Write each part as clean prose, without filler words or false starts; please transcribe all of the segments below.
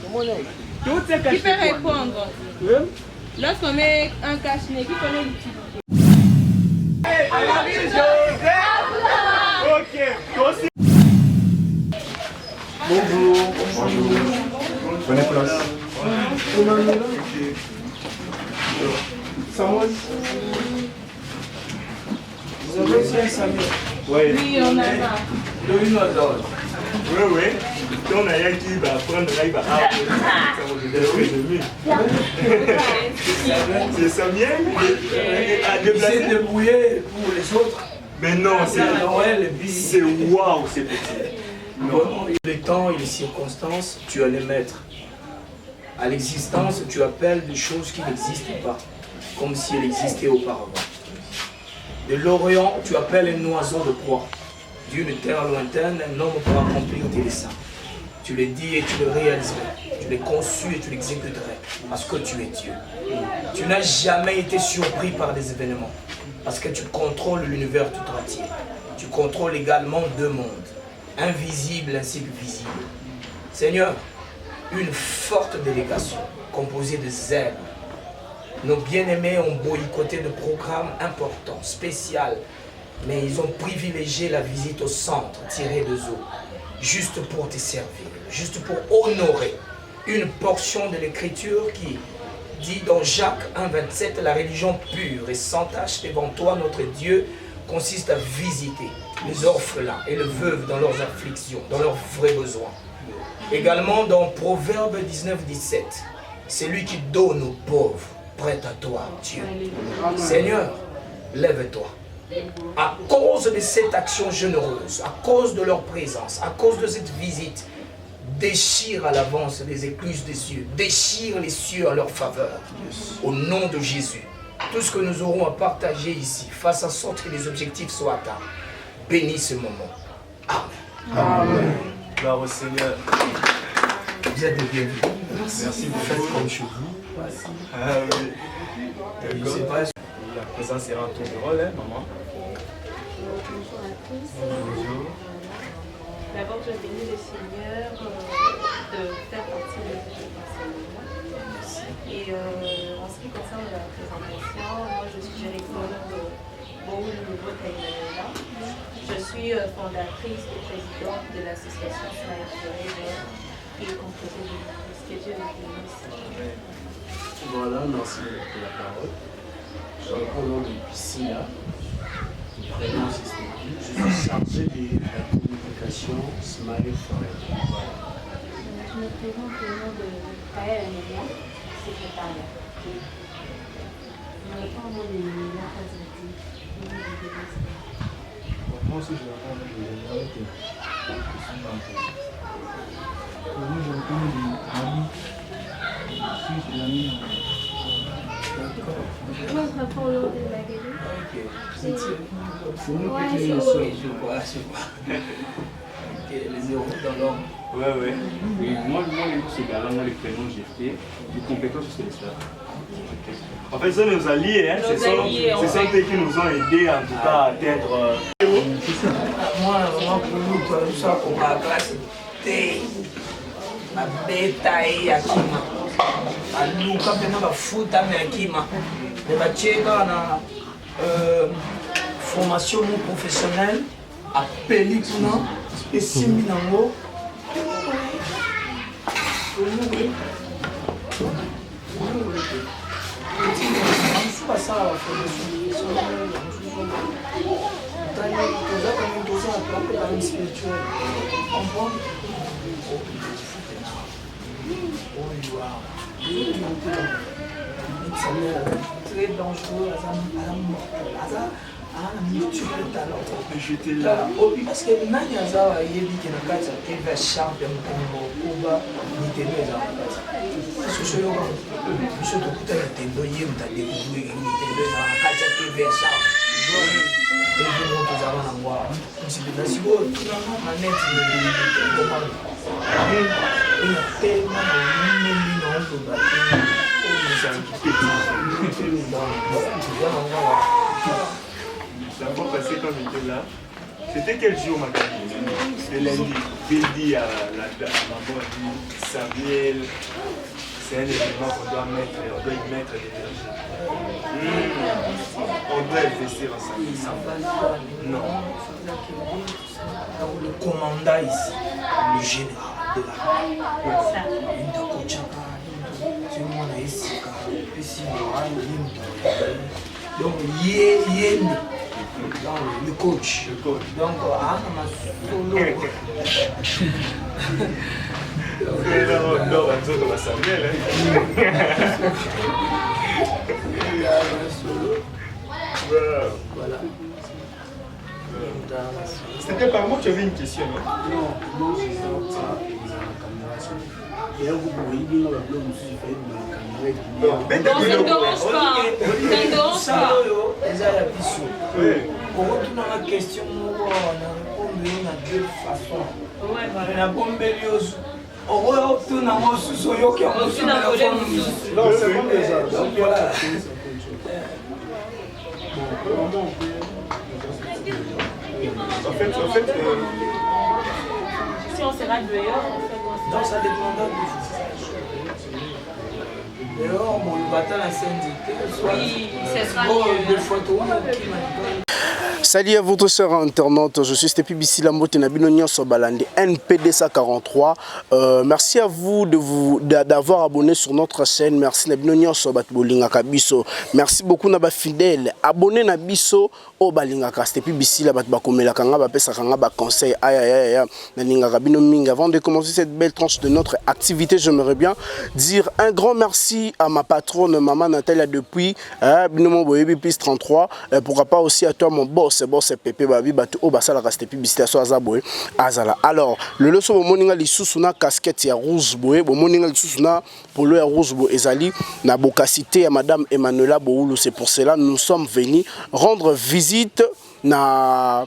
Qui peut répondre? Lorsqu'on met un cache-nez, qui connaît l'utilité? Ok. Bonjour. Prenez place. Samuel. Vous avez aussi un Samuel? Oui, on a ça. Oui. On a un qui va prendre là, il va c'est Samuel. Il s'est débrouillé pour les autres. Mais non, c'est waouh, c'est petit. Non. Les temps et les circonstances, tu as les mettre. À l'existence, tu appelles des choses qui n'existent pas, comme si elles existaient auparavant. De l'Orient, tu appelles un oiseau de proie. D'une terre lointaine, un homme pour accomplir tes desseins. Tu les dis et tu le réaliserais. Tu les conçus et tu l'exécuterais. Parce que tu es Dieu. Tu n'as jamais été surpris par des événements. Parce que tu contrôles l'univers tout entier. Tu contrôles également deux mondes. Invisible ainsi que visible. Seigneur, une forte délégation composée de zèle. Nos bien-aimés ont boycotté de programmes importants, spéciaux, mais ils ont privilégié la visite au centre tiré de eau, juste pour te servir, juste pour honorer une portion de l'écriture qui dit dans Jacques 1,27, la religion pure et sans tache devant toi, notre Dieu, consiste à visiter les orphelins et les veuves dans leurs afflictions, dans leurs vrais besoins. Également dans Proverbe 19,17, c'est lui qui donne aux pauvres, prête à toi, Dieu. Seigneur, lève-toi. À cause de cette action généreuse, à cause de leur présence, à cause de cette visite, déchire à l'avance les écluses des cieux, déchire les cieux en leur faveur. Au nom de Jésus, tout ce que nous aurons à partager ici, fasse en sorte que les objectifs soient atteints. Bénis ce moment. Amen. Amen. Gloire au Seigneur. Vous êtes bienvenus. Merci beaucoup. Faites comme chez vous. Ah oui. La présence sera un tour de rôle, hein, maman. Bonjour à tous. Bonjour. D'abord, je bénis le Seigneur de faire partie de cette enseignement. Et en ce qui concerne la présentation, moi je suis Jéricho Boul Nouveau Taïwanais. Je suis fondatrice et présidente de l'association Smile Forever qui est composée de ce que Dieu nous bénisse. Voilà, merci pour la parole. Je réponds au nom de Piscina. Mon prénom c'est Stéphanie. Je suis chargé de la communication Smile Forever. Je me présente au nom de Kaël Amélia, secrétariat. Je me réponds au nom de Mila Kazati. Moi aussi, je réponds avec les généralités. Moi, je réponds avec Ali. Je suis l'ami. Moi, je réponds au nom de Magali. C'est nous Ouais, qui c'est nous oui. sommes, je vois. Les zéros dans l'ordre. Ouais. Oui, moi, le nom, c'est Galant, moi, le prénom, j'ai fait. Les compétences, c'est les soeurs. En fait, ce sont nos alliés, hein. Ce sont eux qui nous ont aidés en tout cas à atteindre. Moi, vraiment, pour nous, tout ça, on va grâce ma bêta et Yakima. À nous, quand on va foutre à Yakima, on va checker dans la formation professionnelle à Pellicula et Siminango. C'est pas ça, la formation spirituelle. Très dangereux, J'étais là. parce que nani azawa yebi ke na kati ya eva champ ya mokongo kuba mitendo ezala na kati soso yoka biso tokuta mitendo ye mutu adécouvrir mitendo ezala na kati ya eva champ evi mo tozala na ngwa na sikoyo tunanga maneti komanda ena telema na mingi na otoba La fois passée quand j'étais là, C'était quel jour, madame? C'est lundi. Il dit à la maman, Samuel, c'est un élément qu'on doit mettre, on doit y mettre de l'énergie. On doit investir ensemble. Non. Le commandant ici, le général de la donc, le coach. Donc, voilà. C'était par moi que tu avais une question, non? Non, c'est ça. Et là, vous voyez bien la blonde aussi, fait une caméra. Non, ça ne dérange pas. Ça ne dérange pas. Pour retourner à la question, on répond de deux façons. Ouais, voilà. La bombe Belios. On retourne à mon sous-soyo qui a mon sous. Non, c'est bon déjà. Donc voilà. En fait, si on sera dehors, on fait quoi? Non, ça dépend de dehors, bon, le bâtard la scène oui, c'est ça. Deux fois tout le monde qui m'a dit. Salut à votre chers internautes, je suis Stepi Bissi Lambote Nabinonio Sobalande NPD 143. Merci à vous d'avoir abonné sur notre chaîne. Merci Nabinonio Sobatbolinga Kabiso. Merci beaucoup Naba fidèle. Abonné Nabiso au Balingaka Stepi Bissi Labat Bakomela Kanga Bapesa Kanga ba conseil aya Naninga Kabino Ming. Avant de commencer cette belle tranche de notre activité, j'aimerais bien dire un grand merci à ma patronne maman Natalia depuis Binomo Boyebi Pis 33. Pourquoi pas aussi à toi mon boss Pépé Babi Batu Obasala Kastepi Bisitaso Azaboé Azala. Alors, le leçon au moninga lisusuna casquette ya rouge boé, au moninga lisusuna polo ya rouge boé ezali na bokasité à madame Emmanuela Boulou. C'est pour cela nous sommes venus rendre visite na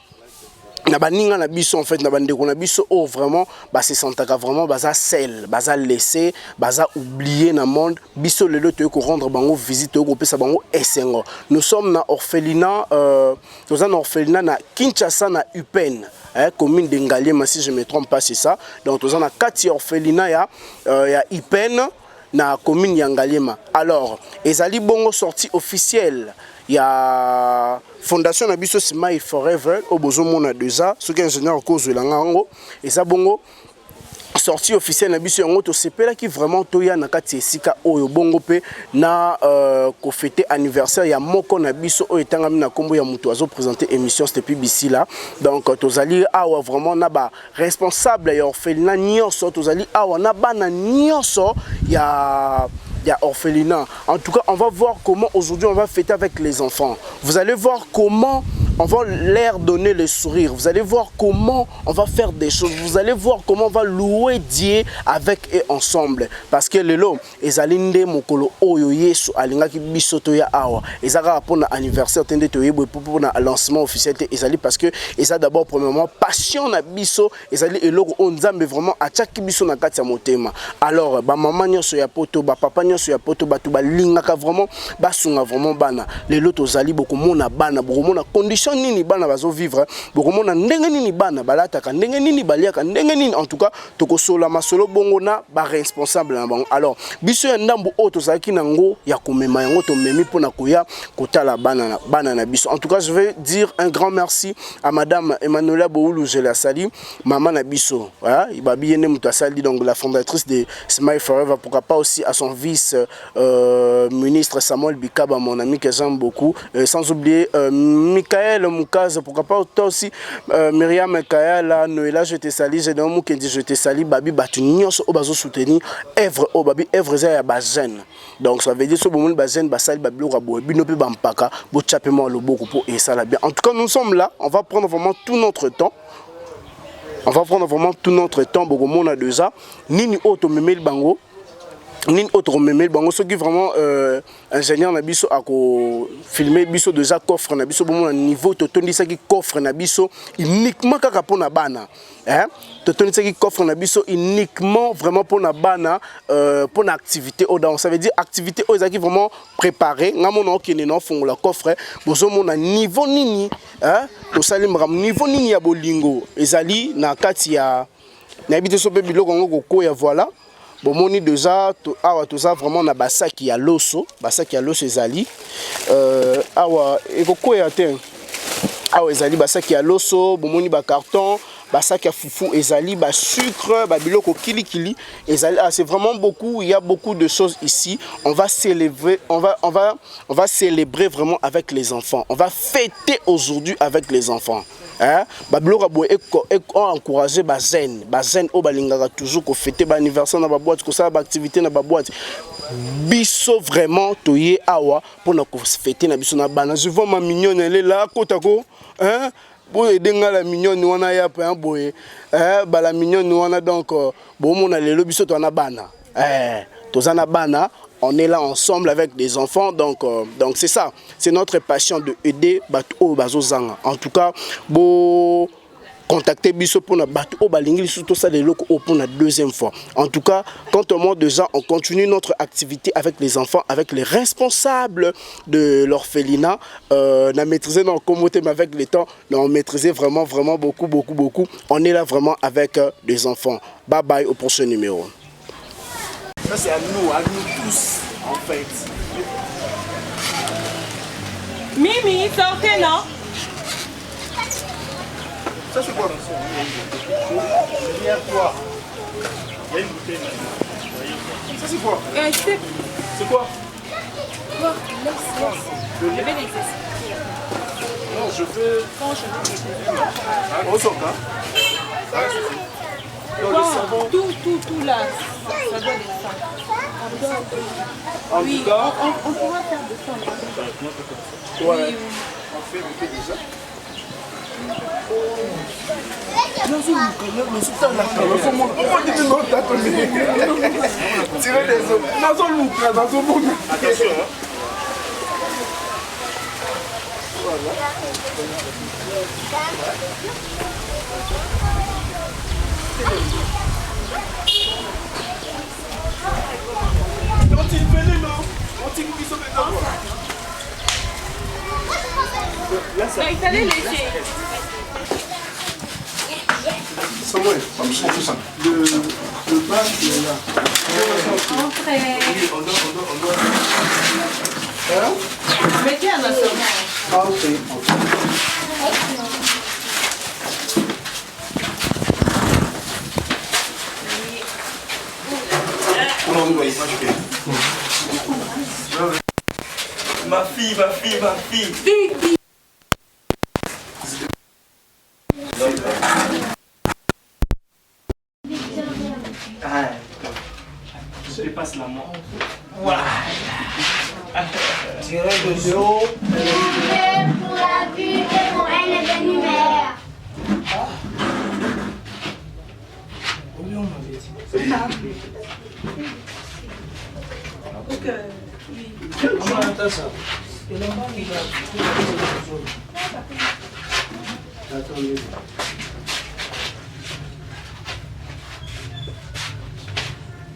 baninga na biso en fait na bandeko na biso oh vraiment ba se sentaka vraiment baza sel baza laissé baza oublié na monde biso lelo to ko rendre bango visite ko pesa bango esengo. Nous sommes na orphelinat na Kinshasa na Upen commune de Ngaliema si je me trompe pas c'est ça. Donc nous na kati orphelinat ya Upen na commune ya Ngaliema. Alors ezali bongo sortie officielle. Il y a Fondation Nabiso Smile Forever au Bozomona déjà, ce qui est ingénieur cause de l'ango et ça bongo sortie officielle Nabiso yango to sepela qui vraiment toya na kati esika oyo bongo pe na ko fêter anniversaire ya moko Nabiso o etanga na kombo ya muto azo présenter émission Stepi Bissi là. Donc tozali awa vraiment na ba responsable ya orphelinat nyonso tozali awa na bana nyonso ya orphelinat. En tout cas, on va voir comment aujourd'hui on va fêter avec les enfants. Vous allez voir comment on va leur donner le sourire. Vous allez voir comment on va faire des choses. Vous allez voir comment on va louer Dieu avec et ensemble. Parce que le lot, ezalinde mokolo oyo yesu alinga ki bisoto ya awa. Ezaka pour anniversaire tende to yebo pour lancement officiel ezali parce que eza d'abord premièrement passion na biso ezali eloko onzambe vraiment atchaki biso na kati ya motema. Alors ba maman nyonso ya poto ba papa nyonso ya poto batu ba lingaka vraiment basunga vraiment bana. Le lot ozali beaucoup mona bana beaucoup mona condition nini bana bazo vivre beaucoup mona ndenge nini bana balataka ndenge nini baliaka ndenge nini en tout cas toko sola masolo bongo na ba responsable na bango. Alors biso ya ndambo oto zaki nango ya komema yango to memi pona koya kotala bana na biso. En tout cas je vais dire un grand merci à madame Emmanuela Boulou je la salue maman na biso voilà ibabi yene muta sali donc la fondatrice de Smile Forever pourquoi pas aussi à son vice ministre Samuel Bikaba mon ami que j'aime beaucoup sans oublier Michael Moukaze pourquoi pas aussi Myriam Kayala Noëlla je te salue j'ai dans Mukendi je te salue babi batu nyonso o bazo soutenir œuvre o babi œuvre za ya ba jeune donc ça veut dire so bomoni ba jeune ba sali babi lo boye bino pe bampaka bo chapement le beaucoup pour et ça la bien. En tout cas nous sommes là on va prendre vraiment tout notre temps. On va prendre vraiment tout notre temps beaucoup monde a déjà nini auto memel bango nini autre memel bango soki vraiment ingénieur na biso ako filmer biso déjà coffre na biso bon niveau totondisaki coffre na biso uniquement kaka pona bana hein totondisaki coffre na biso uniquement vraiment pona bana pona activité au dans ça veut dire activité aux qui vraiment préparé ngamona okene na fongola coffre bozo mona niveau nini hein to salimra niveau nini ya bolingo ezali na kati ya na bité so pe biloko ngoko koya voilà. Bon, moni déjà, awa tout ça vraiment na basaki ya loso ezali. Awa ekoko ya ten. Awa ezali basaki ya loso, bon moni ba carton, basaki ya fufu ezali, ba sucre, ba biloko kili ezali. Ah, c'est vraiment beaucoup, il y a beaucoup de choses ici. On va célébrer, on va célébrer vraiment avec les enfants. On va fêter aujourd'hui avec les enfants. Hein babiloko boye encourager bazen o balingaka toujours ko fêter ba anniversaire na ba boîte ko ça ba activité na ba boîte biso vraiment toye awa pour na ko fêter na biso na bana je vois ma mignonne elle est là kotako hein pour aider la mignonne wana ya pa boye ba la mignonne wana donc bon mona lelo biso to na bana tozana bana. On est là ensemble avec des enfants, donc c'est ça. C'est notre passion de aider Bato Bazozanga. En tout cas, bon, contacter Bisso pour la Bato Balingi, surtout ça les locaux pour la deuxième fois. En tout cas, quand on monte déjà, on continue notre activité avec les enfants, avec les responsables de l'orphelinat. On a maîtrisé dans le communauté, mais avec le temps, on maîtrisait vraiment beaucoup. On est là vraiment avec des enfants. Bye bye au prochain numéro. Ça c'est à nous tous en fait. Mimi, sortez non? Ça c'est quoi? Derrière toi, il y a une bouteille. Ça c'est quoi? C'est quoi? Je vais l'exercer. Non, je veux... Quand je vais On sort hein? Bon, tout là, ça doit descendre. Oui, on pourra faire descendre. Ouais. On fait monter déjà. Attention, hein. Il fallait laisser. Samuel, le bas qui est là. Entrez. Oui, on doit. Hein? Mettez un assommant. Ah, ok. Non, vous voyez pas, je fais. Ma fille. Je dépasse la main. Voilà. Tirez de zéro. Pour la vue et pour un événement. Combien on avait dit? Comment on entend ça? Et là-bas, il a attendez.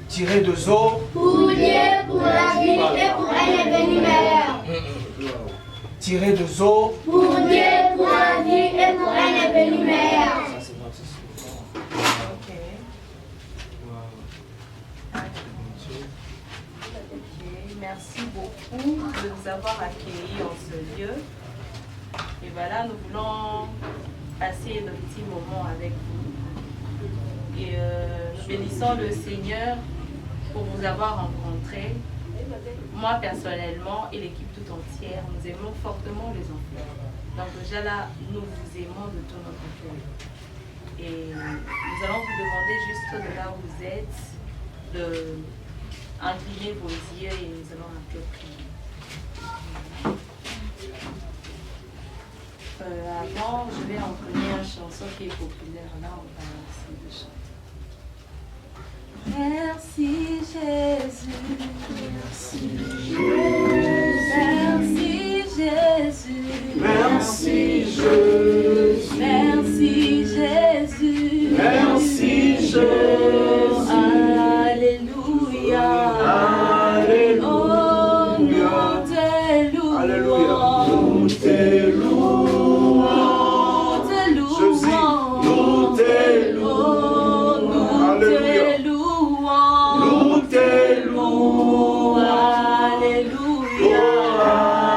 Tirez de zo. Pour Dieu, pour la vie et pour un événement. Tirez de zo. Pour Dieu, pour la vie et pour un événement. Ça, c'est notre slogan. Ok. Merci beaucoup de nous avoir accueillis en ce lieu. Et voilà, nous voulons passer de petits moments avec vous. Et nous bénissons le Seigneur pour vous avoir rencontré. Moi personnellement et l'équipe tout entière, nous aimons fortement les enfants. Donc déjà là, nous vous aimons de tout notre cœur. Et nous allons vous demander juste de là où vous êtes, de incliner vos yeux et nous allons un peu prier. Avant, je vais entonner une chanson qui est populaire. Là, on va essayer de chanter. Merci Jésus. Merci Jésus. Merci Jésus. Merci Jésus. Merci Jésus. Alléluia. Alléluia. Oh, nous te louons. Alléluia. Nous te louons. Nous te louons. Nous te louons. Nous te louons. Nous te louons. Alléluia.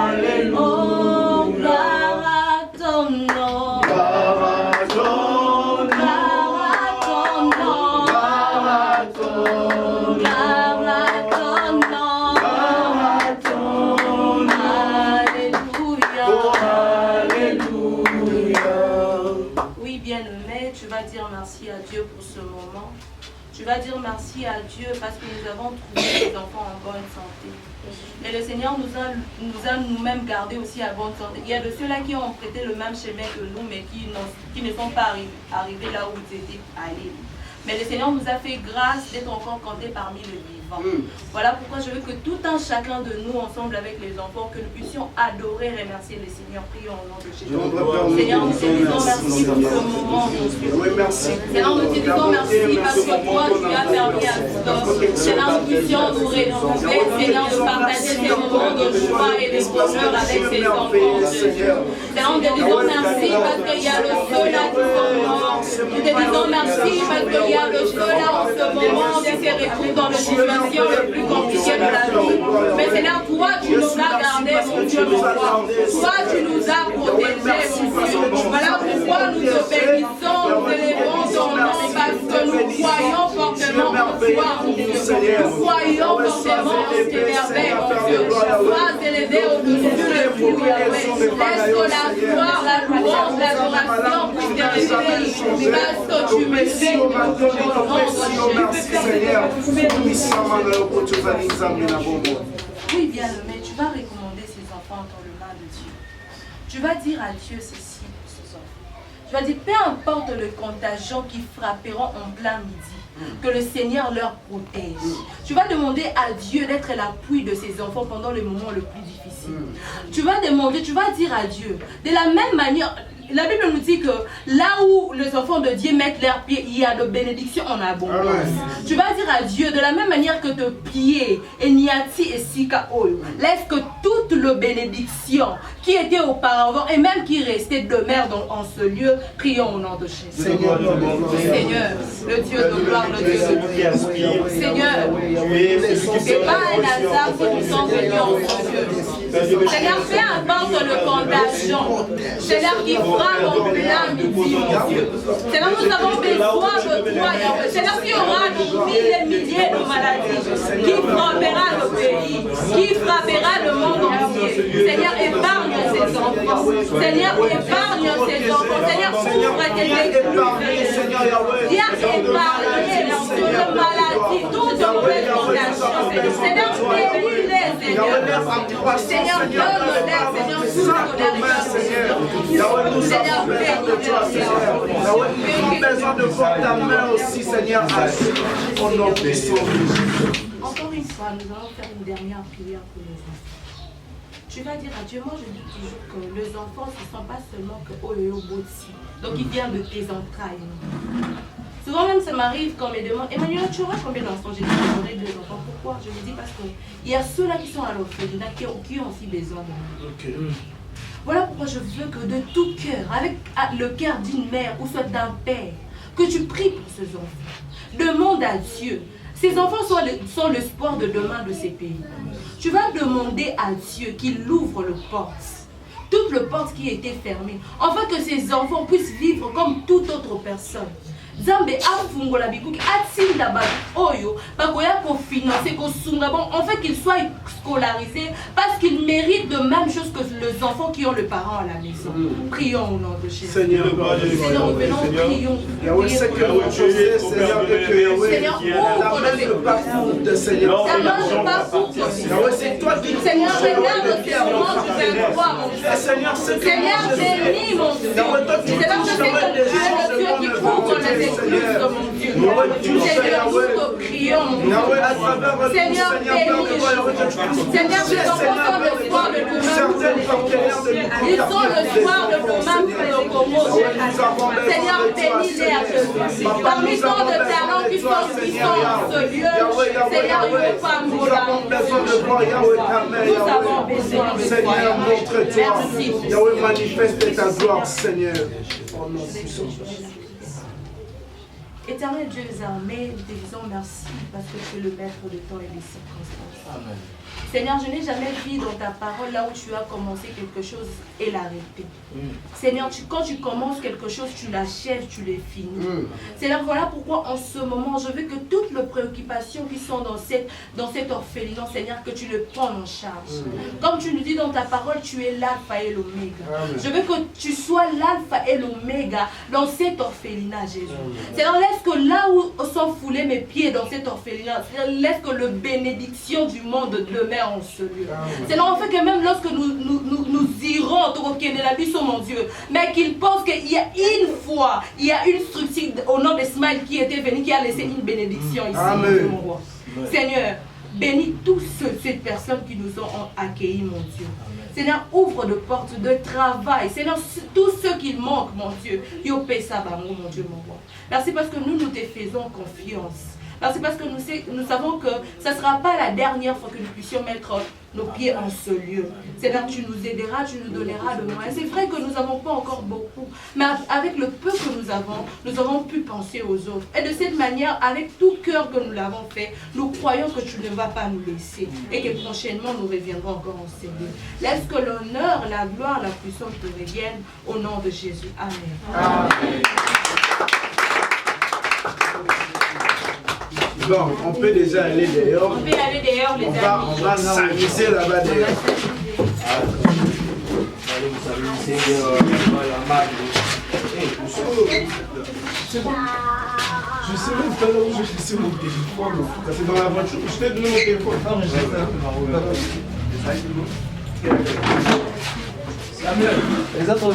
Alléluia. Oh, gloire à ton nom. Gloire à ton nom. Gloire à ton nom. Gloire à ton nom. Gloire à ton nom. Gloire à ton nom. Alléluia. Alléluia. Oui, bien-aimé, tu vas dire merci à Dieu pour ce moment. Tu vas dire merci à Dieu parce que nous avons trouvé les enfants en bonne santé. Et le Seigneur nous a nous-mêmes gardés aussi à bonne santé. Il y a de ceux-là qui ont prêté le même chemin que nous, mais qui ne sont pas arrivés là où ils étaient allés. Mais le Seigneur nous a fait grâce d'être encore comptés parmi les vivants. Voilà pourquoi je veux que tout un chacun de nous, ensemble avec les enfants, que nous puissions adorer et remercier le Seigneur. Prions au nom de Jésus. Seigneur, nous te disons merci pour ce moment, mon Dieu. Seigneur, nous te disons merci parce que toi, tu as permis à tous. Seigneur, nous puissions nous retrouver, Seigneur, de partager ces moments de joie et de bonheur avec ces enfants. Seigneur, nous te disons merci parce qu'il y a le feu là qui sont morts. Nous te disons merci parce qu'il y a le feu là en ce moment qui se retrouve dans le situation le plus compliquée de la vie. Mais Seigneur, toi, tu nous as gardés, mon Dieu, mon roi. Toi, tu nous as protégés, mon Dieu. Voilà pourquoi nous te bénissons, nous élevons ton nom parce que nous croyons fortement en toi, mon Dieu. Nous croyons fortement en tes merveilles, mon Dieu. Sois élevé au-dessus de tout, Yahweh. Laisse que la gloire, la louange, l'adoration puisse te révéler parce que tu me sais. Oui, bien, mais tu vas recommander ces enfants dans le main de Dieu. Tu vas dire à Dieu ceci pour ces enfants. Tu vas dire, peu importe le contagion qui frapperont en plein midi, que le Seigneur leur protège. Tu vas demander à Dieu d'être l'appui de ces enfants pendant le moment le plus difficile. Tu vas demander, tu vas dire à Dieu, de la même manière. La Bible nous dit que là où les enfants de Dieu mettent leurs pieds, il y a de bénédictions en abondance. Tu vas dire à Dieu, de la même manière que tes pieds, et Niati et Sika Oyo, laisse que toute la bénédiction qui était auparavant et même qui restait demeure en ce lieu, prions au nom de Jésus. Seigneur, le Dieu de gloire, le Dieu de gloire. Seigneur, c'est pas un hasard que nous sommes venus en ce lieu. Seigneur, peu importe le contagion, Seigneur qui frappe en plein midi, mon Dieu. Seigneur, nous avons besoin de toi, Yahweh. Seigneur, qui aura nos milliers et milliers de maladies, qui frappera le pays, qui frappera le monde entier. Seigneur, épargne ces enfants. Seigneur, épargne ces enfants. Seigneur, ouvre tes écluses. Viens épargner leurs maladies, toute mauvaise contagion. Seigneur, bénis-les, Seigneur. Seigneur, donne-les, Seigneur, Seigneur, Seigneur, nous avons besoin de voir ta main aussi, Seigneur, au nom de Jésus. Encore une fois, nous allons faire une dernière prière pour les enfants. Tu vas dire à Dieu, moi je dis toujours que les enfants, ce ne sont pas seulement que Oyo Botsi, donc ils viennent de tes entrailles. Souvent même ça m'arrive quand on me demande, Emmanuel, tu auras combien d'enfants? J'ai dit, j'aurai 2 enfants. Pourquoi? Je me dis parce qu'il y a ceux-là qui sont à l'orphelinat qui ont aussi besoin de moi. Voilà pourquoi je veux que de tout cœur, avec le cœur d'une mère ou soit d'un père, que tu pries pour ces enfants. Demande à Dieu. Ces enfants sont l'espoir de demain de ces pays. Tu vas demander à Dieu qu'il ouvre le porte. Toute le porte qui était fermée. Afin que ces enfants puissent vivre comme toute autre personne. Zambe afungola bikuki atinda ba oyo bakoya ko financer ko sunga bon en fait qu'ils soient scolarisés parce qu'ils méritent de même chose que les enfants qui ont le parent à la maison. Prions au nom de Jésus. Seigneur, nous venons prions. Seigneur, ouvre le parcours de Seigneur. C'est toi qui Seigneur, regarde ce moment du 23 mon Dieu. Seigneur, bénis mon Dieu. C'est là que c'est le Dieu qui prouve connaissez tous, mon Dieu. Seigneur, nous te prions. Seigneur, bénis. Seigneur, nous sommes le soir de demain. Ils sont le soir de demain pour le Congo. Seigneur, bénis-les à Jésus. Parmi tant de talents qui sont en ce lieu, Seigneur, il ne faut pas mourir. Nous avons besoin de toi. Seigneur, montre-toi. Yahweh, manifeste ta gloire, Seigneur. Éternel Dieu des armées, nous te disons merci parce que tu es le maître de temps et des circonstances. Amen. Seigneur, je n'ai jamais vu dans ta parole là où tu as commencé quelque chose et l'arrêter. Seigneur, quand tu commences quelque chose, tu l'achèves, tu les finis. Seigneur, voilà pourquoi en ce moment, je veux que toutes les préoccupations qui sont dans cet orphelinat, Seigneur, que tu les prennes en charge. Comme tu nous dis dans ta parole, tu es l'alpha et l'oméga. Je veux que tu sois l'alpha et l'oméga dans cet orphelinat, Jésus. Seigneur, laisse que là où sont foulés mes pieds dans cet orphelinat, laisse que la bénédiction du monde demeure en ce lieu. Seigneur, en fait que même lorsque nous irons au Kenelabiso, mon Dieu, mais qu'il pense qu'il y a une fois, il y a une structure au nom de Smile qui était venue, qui a laissé une bénédiction ici, mon roi. Seigneur, bénis tous ces personnes qui nous ont accueillis, mon Dieu. Seigneur, ouvre de portes de travail. Seigneur, tout ce qui manque, mon Dieu, mon Dieu, mon roi. Merci parce que nous te faisons confiance. Merci parce que nous savons que ce ne sera pas la dernière fois que nous puissions mettre nos pieds en ce lieu. Seigneur, tu nous aideras, tu nous donneras de moyens. C'est vrai que nous n'avons pas encore beaucoup, mais avec le peu que nous avons pu penser aux autres. Et de cette manière, avec tout cœur que nous l'avons fait, nous croyons que tu ne vas pas nous laisser et que prochainement nous reviendrons encore en ce lieu. Laisse que l'honneur, la gloire, la puissance te reviennent au nom de Jésus. Amen. Amen. Bon, on peut déjà aller dehors. On peut aller dehors, les amis. On va s'amuser là-bas dehors. Je sais même pas là où j'ai laissé mon téléphone. C'est dans la voiture. Je t'ai donné mon téléphone. Samuel, les autres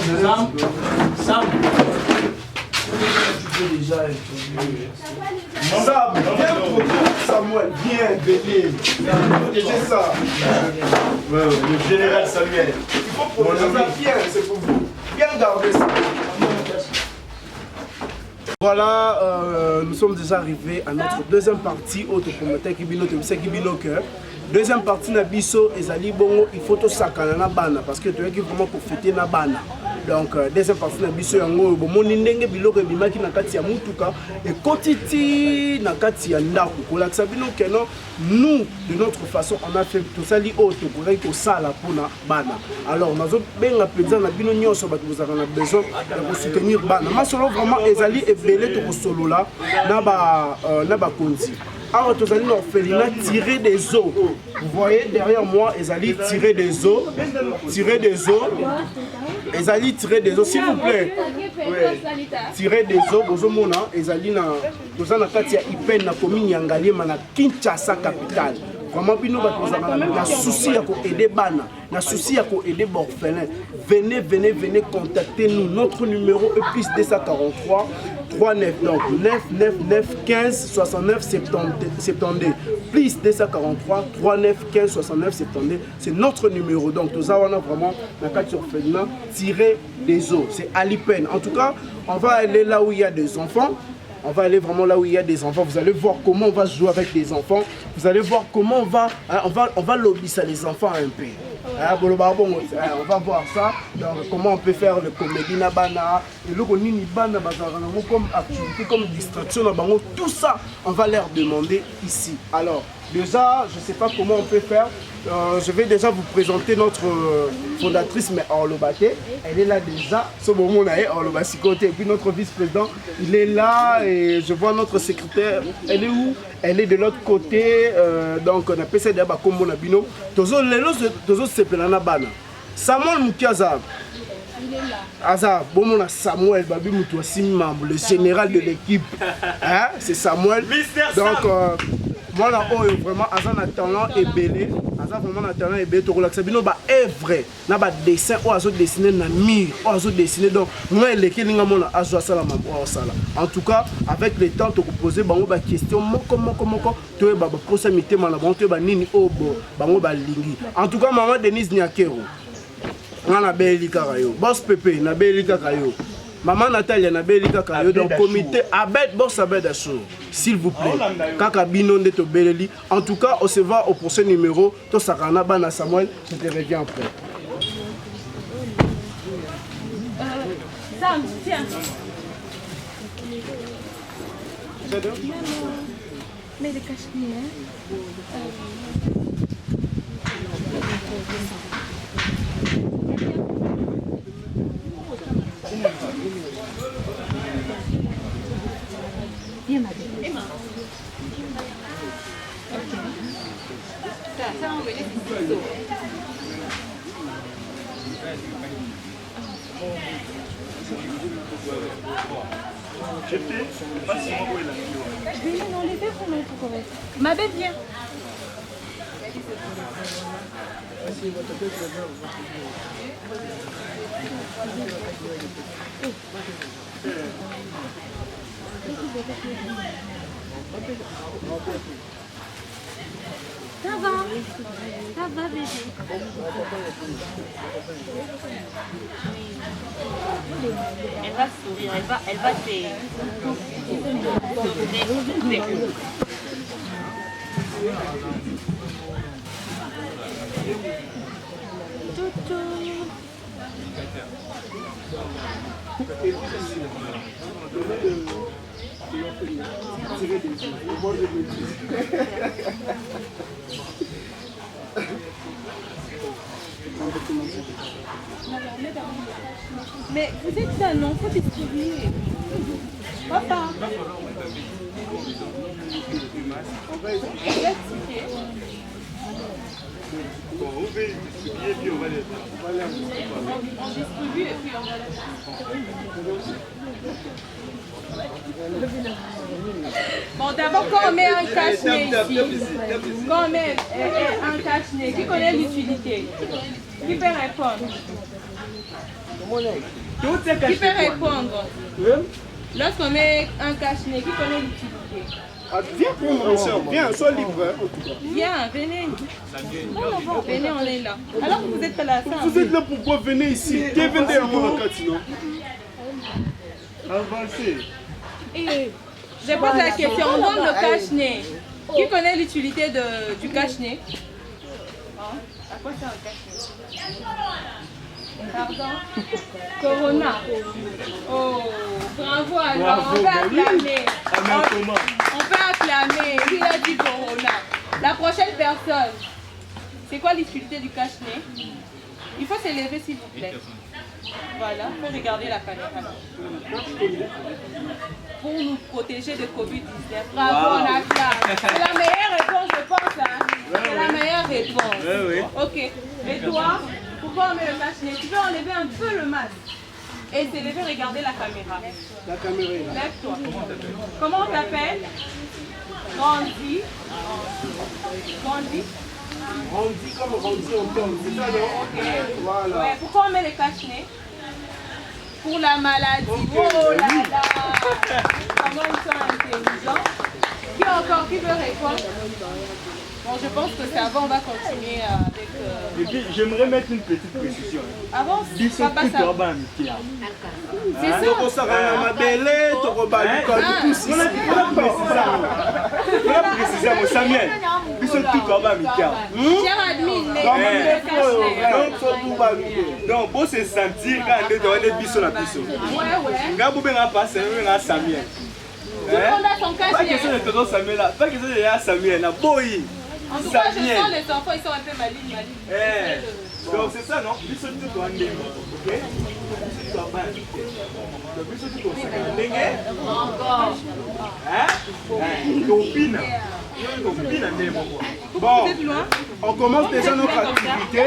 Sam. Tu peux déjà Samuel, viens, Bénin. C'est ça. Le général Samuel. Il faut prendre ça bien, c'est pour vous. Bien garder ça. Voilà, nous sommes déjà arrivés à notre deuxième partie. Deuxième partie, Nabiso et Zali Bongo, il faut tout ça na bana parce que tu es vraiment pour fêter na bana. Donc, deuxième partie, Nabiso Yango, bon, n'indenge biloko bimaki na kati ya mutuka et kotiti na kati ya ndako. Kola sabino keno, nous, de notre façon, on a fait tout ça li auto pour que ça la pour na bana. Alors, nous avons bien appelé na bino nyonso bat vous avez besoin de soutenir bana. Ma solo vraiment Ezali et belé to solo là na ba konzi. Alors, tous allez l'orphelinat tirer des eaux. Vous voyez derrière moi, Ezali tirer des eaux. Tirer des eaux. Ezali tirer des eaux, s'il vous plaît. Ouais. Tirer des eaux. Bozomona, Ezali na katia Ipen na commune Yangalema na Kinshasa capitale. Vraiment, nous avons souci à aider Bana, na souci à aider orphelins. Venez contacter nous. Notre numéro est plus 243 39 donc 999 15 69 72 plus 243 39 15 69 72. C'est notre numéro. Donc nous avons vraiment la carte orphelinat tirer des eaux. C'est Alipen. En tout cas, on va aller là où il y a des enfants. On va aller vraiment là où il y a des enfants. Vous allez voir comment on va jouer avec des enfants. Vous allez voir comment on va lobby ça les enfants un peu. On va voir ça. Donc, comment on peut faire le comédie nabana, comme activité, comme distraction. Tout ça, on va leur demander ici. Alors, déjà, je ne sais pas comment on peut faire. Je vais déjà vous présenter notre fondatrice, mais Orlobate. Elle est là déjà. Ce moment là, Orlobasikoté. Et puis notre vice-président, il est là. Et je vois notre secrétaire. Elle est où? Elle est de l'autre côté. Donc on appelle ça d'abord comme mon abino. Tozo sepelana bana. Samuel Mukiaza. Il est là. Azar, bon mon Samuel Babi Moutouassi membre, le général de l'équipe. Hein? C'est Samuel. Donc moi là, vraiment, Azan a talent et belé. aza vraiment na talent ebe tokolakisa bino baœuvre na badessin oyo azodessine na mur oyo azodessine donc moi eleki elinga mona azwa asala mambo asala en tout cas avec le temps tokopose bango baquestion moko toyeba baposa mitema na bango toyeba nini oyo bango balingi en tout cas maman Denise Nyakero nga nabeli kaka yo boss Pepe nabeli kaka yo maman Natalia nabeli kaka yo donc comité abed boss abed assure s'il vous plaît kaka bino nde tobeleli en tout cas on se va au prochain numéro to sakana bana Samuel je te reviens après Sam tiens mais les cache-nez Viens ma belle. Emma. Ok. Ça on va les ciseaux. Non, les verres sont pour correct. Ma belle, viens. Ça va bébé. Elle va sourire, elle va te... Mais vous êtes là, non? Faut distribuer. Papa. On va expliquer. Bon, on va distribuer puis on va les... On distribue et puis on va les... Bon, d'abord, quand on met un cache-nez ici, quand on met un cache-nez, qui connaît l'utilité? Qui peut répondre? Qui peut répondre? Lorsqu'on met un cache-nez, qui connaît l'utilité? Viens prendre mon soeur, viens, sois libre. Viens, venez. Venez, on est là. Alors que vous êtes là, ça. Vous êtes là pourquoi? Venez ici. Venez à mon cas, sinon. Avancez. Je pose la question, on donne le cache-nez. Qui connaît l'utilité du cache-nez? À quoi sert un cache-nez? Pardon? Corona. Oh, bravo alors, on peut acclamer. On peut acclamer, il a dit Corona. La prochaine personne, c'est quoi l'utilité du cache-nez? Il faut s'élever s'il vous plaît. Voilà, il faut regarder la caméra. Pour nous protéger de Covid-19. Bravo, on acclame. C'est la meilleure réponse, je pense. Hein? C'est la meilleure réponse. Ok. Et toi, pourquoi on met le cache-nez? Tu peux enlever un peu le masque et s'élever, regarder la caméra. La caméra est là. Lève-toi. Comment on t'appelle? Randy. Randy. Randy comme Randy en tombe, c'est ça non? Ok. Voilà. Ouais, pourquoi on met les cache-nez? Pour la maladie. Okay. Oh là là. Comment ils sont intelligents. Qui encore? Qui veut répondre? Bon, je pense que c'est avant, on va continuer avec... Et puis, j'aimerais mettre une petite précision. Avant, papa, ça... C'est ça. On s'en rend ma belle, on va tout ça. On a précisé à Samuel. Puis c'est tout comme Michael. Cher admin, donc, pour se sentir quand on est biso la biso. ouais. Quand vous avez passé, vous avez Samuel. Tout le monde a son cache-nez. Pas question de Tonton Samuel là, pas question de Samuel là, boy. En tout cas, je sens les enfants, ils sont un peu malignes. Donc c'est ça non? Biso tout doit aller. OK? Biso doit pas. Donc biso tout doit aller. Encore. Copine. Bon, on commence déjà notre activité.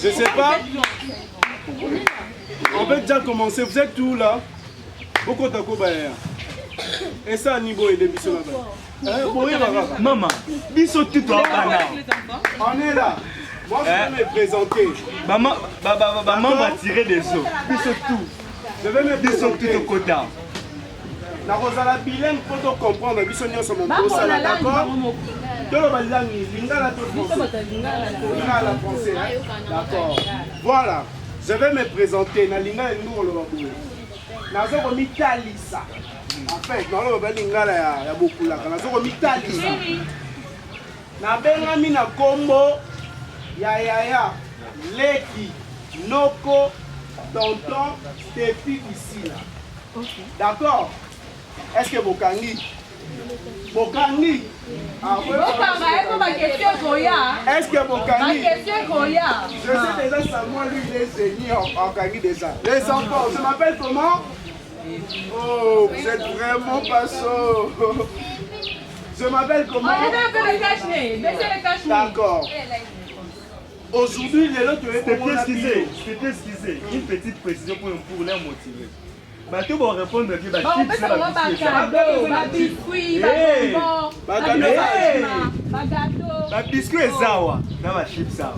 Je sais pas. On va déjà commencer. Vous êtes où là? Au Kotako Bayer. Et ça, niveau et de biso là-bas. Maman, biso tout toi, on est là. Moi, je vais me présenter. Maman va tirer des os. Biso tout. Je vais me Biso présenter. tout au côté. Na Rosala bilingue pour comprendre biso nyonso mon posa là, d'accord? Toloba langi, lingala to français. Lingala français. D'accord. Voilà. Je vais me présenter na lingala nous le babou. Nazo ko mitalisa. En fait, dans le lingala ya beaucoup là, nazo ko mitalisa. Na bengami na kombo ya Leki Noko tonton Tepi ici là. D'accord? Est-ce que Bokangi? Bokangi? Est-ce que Bokangi? Je sais déjà ça, moi lui il est génie en Kangi déjà. Les enfants, je m'appelle comment? Oh, vous êtes vraiment pas chaud. Je m'appelle comment? D'accord. Aujourd'hui, les autres, c'est excusé. Une petite précision pour les motiver. Bah, tu vas répondre que biscuit est zawa. Dans ma chip ça.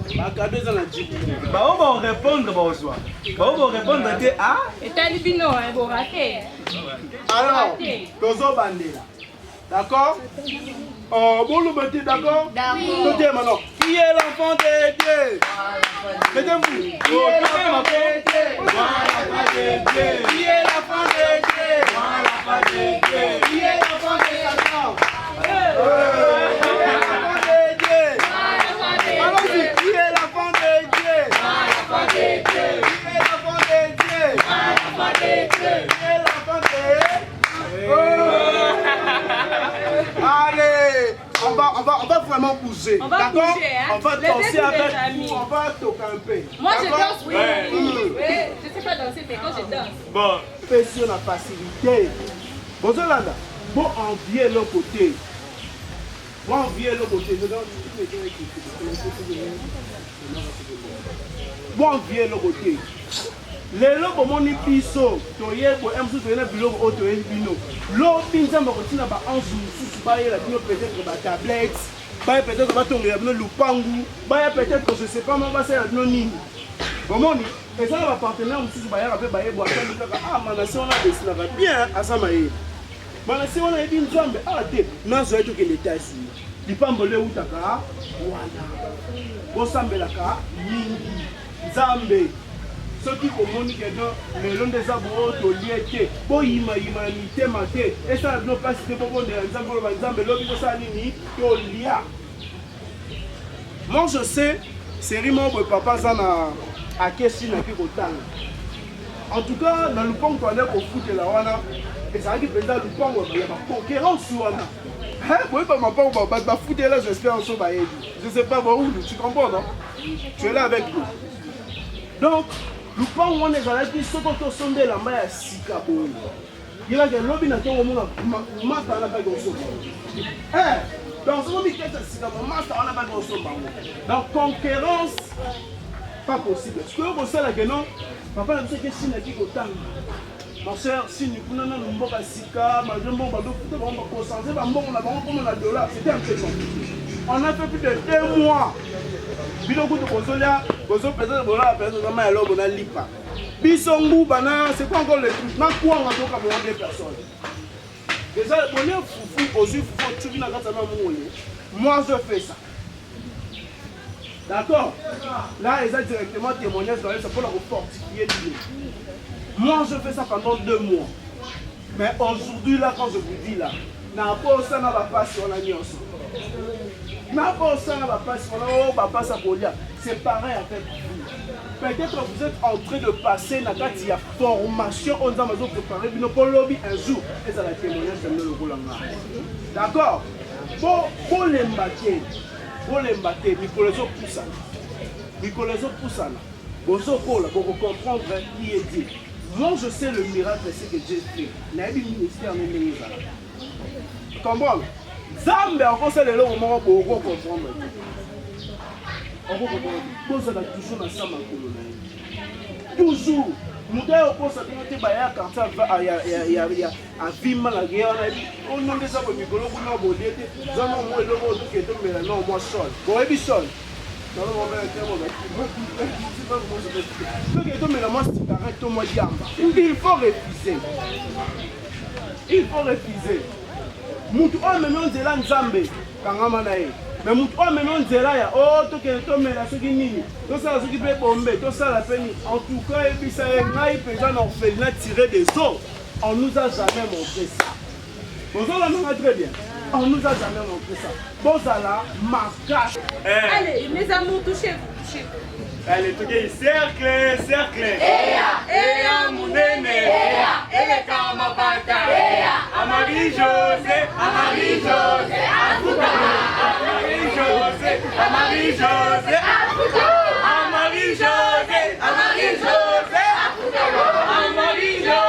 Bah, on va répondre bonsoir. Bah, on va répondre que ah. Et t'as dit non, hein, vous ratez. Alors, Tozo Bandela. D'accord? Oh, bon, le petit, d'accord? D'accord. Maintenant, qui est l'enfant de Dieu? Mettez-vous. Qui est l'enfant de Dieu? Qui est l'enfant de Dieu? Qui est l'enfant de Satan? Qui est l'enfant de Dieu? Allons-y, qui est l'enfant de Dieu? Qui est l'enfant de Dieu? Qui est l'enfant de Dieu? Allez, on va vraiment bouger. D'accord? Hein? On va danser avec vous, on va toquer un peu. Moi je danse, oui. Je sais pas danser, mais quand je danse. Bon, fais sur la facilité. Bon, Zolanda, bon, envier l'autre côté. Bon, envier l'autre côté. Bon, envier l'autre côté. Les lobes moni biso toyebo emsu toyena biloko o toyeli bino lobi nzamba kotina ba anzu mususu bayela bino peut-être ba tablette baya peut-être ba tongela bino lupangu baya peut-être je sais pas moi basela bino nini bomoni ezala ba partenaire mususu bayela pe bayebo atali kaka ah manasi on a desina ba bien asama ye manasi on a ebi nzambe ah te nazo eto ke l'étage lipambo le utaka wana bosambelaka mingi nzambe soki komoni kedo lelo ndeza bo to liete bo yima mitema te esa no pasi te bobo de nzambe lo nzambe lobi ko sa nini to lia. Moi je sais c'est rimo bo papa zana akesi na ki kotanga. En tout cas dans le pont to aller ko foot la wana et ça qui penda le pont ya ba concurrence wana. Hein, moi pas ma pont ba foot là j'espère en so ba yebi. Je sais pas où tu comprends non? Tu es là avec nous. Donc lupango wana ezalaki soko tosondela mba ya sika boye yelaki elobi na ntongo mona masta wana baki osomba donc soki mikesa sika mo masta wana baki osomba ngo donc concurrence pas possible soki okosalaka non papa na biso eke sinaki kotanga ma soeur sini kuna nanu mboka sika maje mbongo badofuta bango bakosanze bambongo na bango komo na dollar c'était un peu compliqué. On a fait plus de 2 mois. Biloko de Kosolia, Koso peut-être bon là, peut-être vraiment alors on a lipa. Bisongu bana, c'est pas encore le truc. Na quoi on va donc avoir des personnes. Déjà on est foufou, aussi foufou, tu viens dans ta maman. Moi je fais ça. D'accord? Là ils ont directement témoignage dans ça pour la fortifier. Moi je fais ça pendant 2 mois. Mais aujourd'hui là quand je vous dis là, n'a pas ça n'a pas passé on a mis ensemble. C'est pareil avec vous. Peut-être que vous êtes en train de passer la formation, on a préparé pour lobby un jour. Et ça va témoigner de le Rolanga. D'accord? Pour les mbaquer, Nicolas Poussa. Nicolas Poussa. Pour comprendre qui est Dieu. Moi je sais le miracle, c'est que Dieu fait. Il y a des ministères qui comprendre? Zambe encore c'est le moment pour comprendre. On va comprendre. Toujours dans ça toujours. Mutu ya oposa te baya quartier a vima la guerre on non des abo mikolo kuna bolete zona mo eloko to ke to mela no mo sol. Bo ebi sol. Dans le moment il faut refuser. Il faut refuser. Mutu o meme nzela nzambe kangama na ye. Mais mutu o meme nzela ya o to ke to mela soki nini. To sala soki pe bombe, to sala peni. En tout cas, ebisa ye ngai peza na orphelinat tiré des eaux. On nous a jamais montré ça. Bonjour la maman très bien. On nous a jamais montré ça. Bozala, Marcache. Allez, mes amours, touchez-vous, touchez-vous. Allez, touchez, cercle, cercle. Eya, Mounene. Ele Kamapata. Amari-José, Amari-José, Amari-José, Amari-José, Amari-José, Amari-José, Amari-José,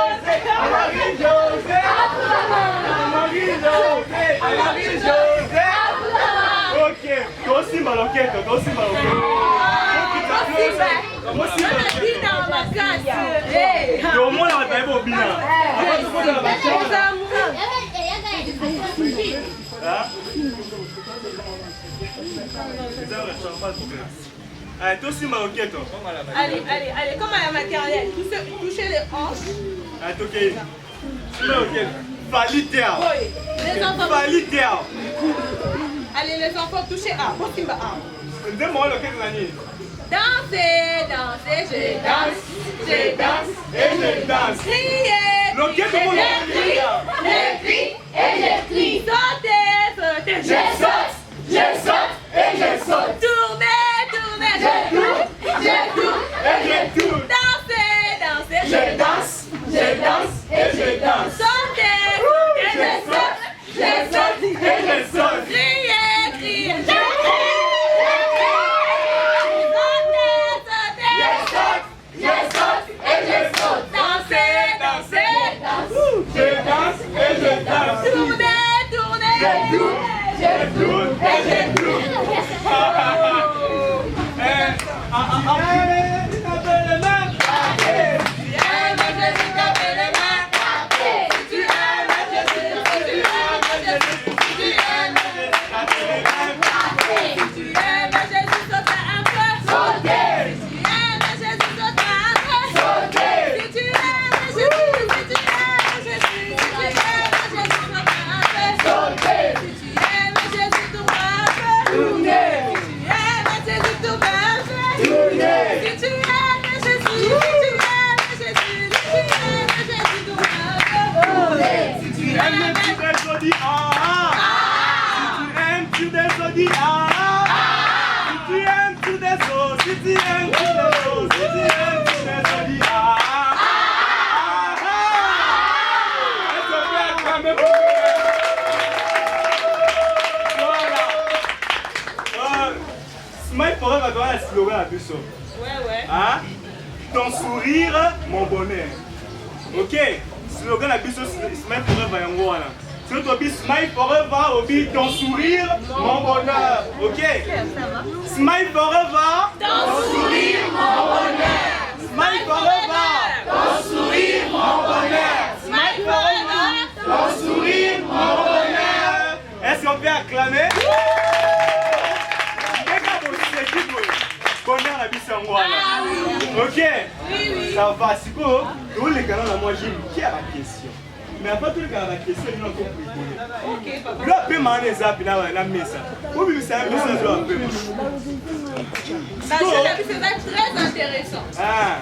Amari-José, Amari-José. Ok, toi aussi maloquette, toi aussi maloquette. Au moins, on va aller au bina. Allez, toi aussi maroquette. Allez, allez, allez, comme à la maternelle. Touchez les hanches. Allez, ok. Maroquette. Validéa. Les enfants. Validéa. Allez, les enfants, touchez à. Possible à. Dis-moi le quel l'année. Dansez, dansez, je danse, je danse et je danse. Criez, le quel je crie et je crie. Sautez, sautez, je saute et je saute. Tournez, tournez, je tourne et je tourne. Dansez, dansez, je danse et je danse. Sautez, sautez, je saute et je saute. Criez, criez, je crie. Hein? Ton sourire, mon bonheur. Ok? Slogan la biso Smile Forever Yangoana. C'est toi Smile Forever, Obi, ton sourire, mon bonheur. Ok? Smile Forever, ton sourire, mon bonheur. Smile Forever, ton sourire, mon bonheur. Smile Forever, ton sourire, mon bonheur. Est-ce qu'on peut acclamer? Bonheur la Bissangouana. Ok? Oui, oui. Ça va, c'est quoi? Tous les canaux, moi j'ai une question. Mais après tout le canal, la question, il y a un peu plus. Ok, papa. Le peu mané ça, puis là, la messa. Où vous savez que c'est un peu? C'est très intéressant. Ah.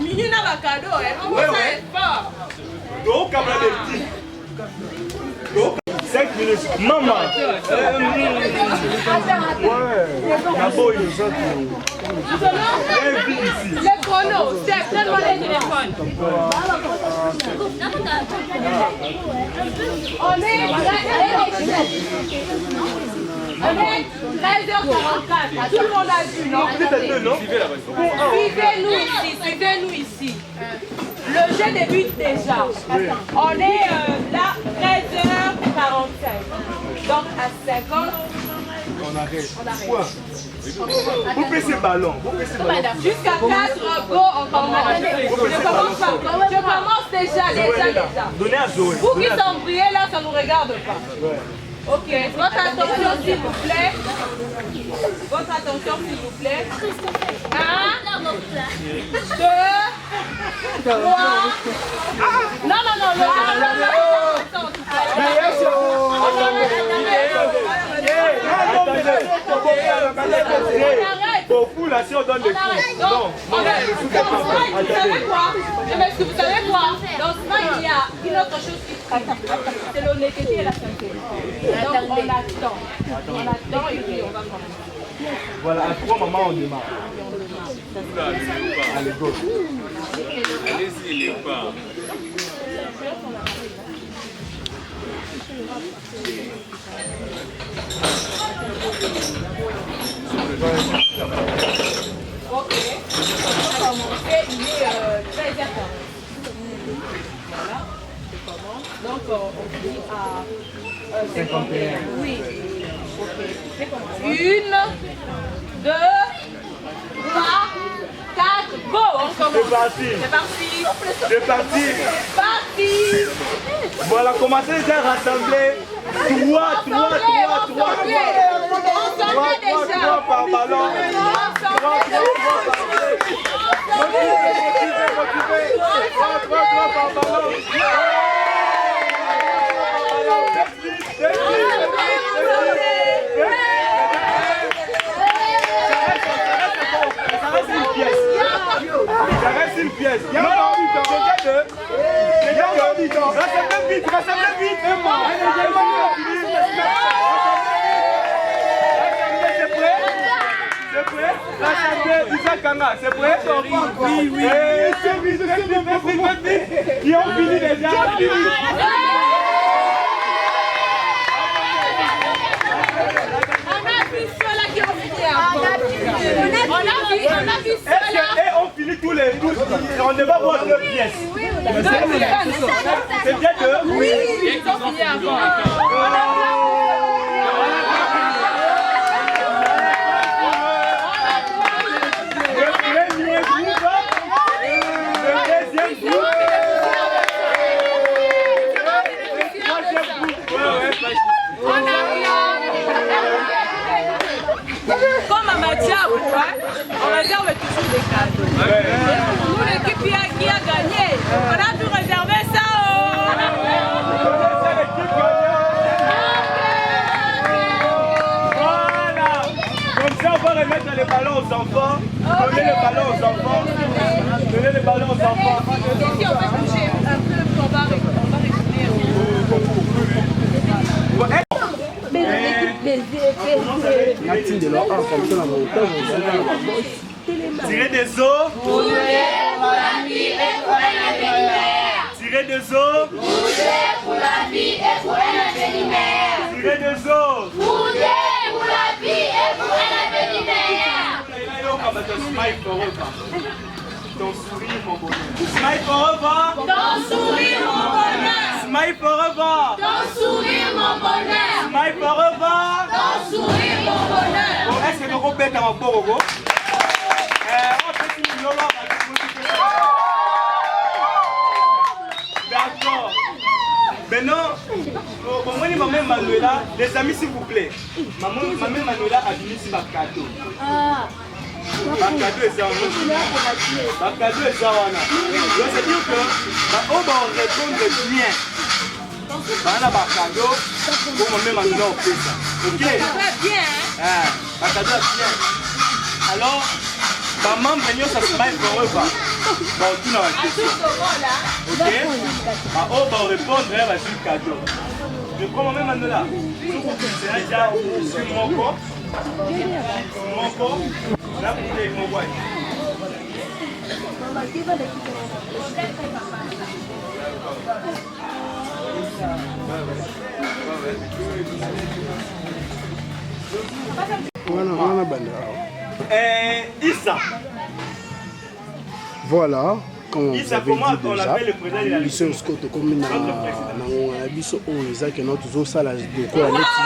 Minu n'a pas cadeau, on va faire fort. Donc, comme la petite. Donc, 5 minutes. Maman. D'abord, il nous a le chrono, c'est donne-moi le téléphone. On est 13h44. Tout le monde a vu, non? Suivez-nous ici. Le jeu débute déjà. On est là 13h45. Donc à 50, On arrête. Quoi? Vous baissez le ballon. Jusqu'à 4, go, on commence. Je commence déjà. Donnez à Zoé. Vous qui s'embrouillez là, ça ne nous regarde pas. Ok, votre attention s'il vous plaît. Votre attention s'il vous plaît. 1, 2, 3. Non, beaucoup là, si on donne des coups. Non, vous savez quoi? Est-ce que vous savez quoi? Dans ce moment, il y a une autre chose qui frappe. C'est l'honnêteté et la sincérité. Donc on attend. On attend et puis on va commencer. Voilà, à 3 moments on démarre. Allez, go. Allez-y, les pas. Ok. Alors, il est 13h40. Voilà. C'est comment? Donc, on dit à 51. Oui. Ok. 1, 2, 3, 4, go! On commence. C'est parti. C'est parti. C'est parti. Parti. Voilà, commencez déjà à rassembler. 3 par ballon. 3 par ballon. Ça reste une pièce. Non, rassemblez vite. Rassemblez, c'est prêt? C'est prêt? Rassemblez, Isaac Kanga, c'est prêt? Oui. C'est vite. Ils ont fini déjà. On a vu cela. Et on finit tous les tous. On ne va voir deux pièces. C'est bien deux. Oui. Ils ont fini avant. Le premier groupe. Le deuxième groupe. Le troisième groupe. Comme à Matiab, on réserve toujours des cadeaux. Nous, l'équipe qui a gagné, on a pu réserver ça. Voilà. Comme ça, on va remettre les ballons aux enfants. Donnez les ballons aux enfants. Donnez les ballons aux enfants. Ici, on va toucher un peu, on va récupérer. Tirez des os. Tirez des os. Tirez des os. Ton sourire, mon bonheur. Smile forever. Ton sourire, mon bonheur. Smile forever. Ton sourire, mon bonheur. Smile forever. Ton sourire, mon bonheur. Est-ce que nous pouvons mettre un bon D'accord. Maintenant, pour moi, maman Manuela, les amis, s'il vous plaît. Maman Manuela a donné ici ma cadeau. Ma cadeau est ça. Ma cadeau est ça. Donc, c'est-à-dire que, on va répondre bien. On a ma cadeau pour maman Manuela au fait ça. Ok? Ça va bien, hein? Ma cadeau est bien. Alors, maman Benio, ça se passe pour eux. Bon, tout dans la question. Ok? On va répondre à ce cadeau. Je prends moi-même Manuela. C'est déjà sur mon corps. Mon corps. Là, vous avez mon bois. Issa. Voilà, comme vous Issa, avez comment dit on déjà, l'appelle le président de la biso République? Scott comme na biso oyo ezaki notre zosala lokola neti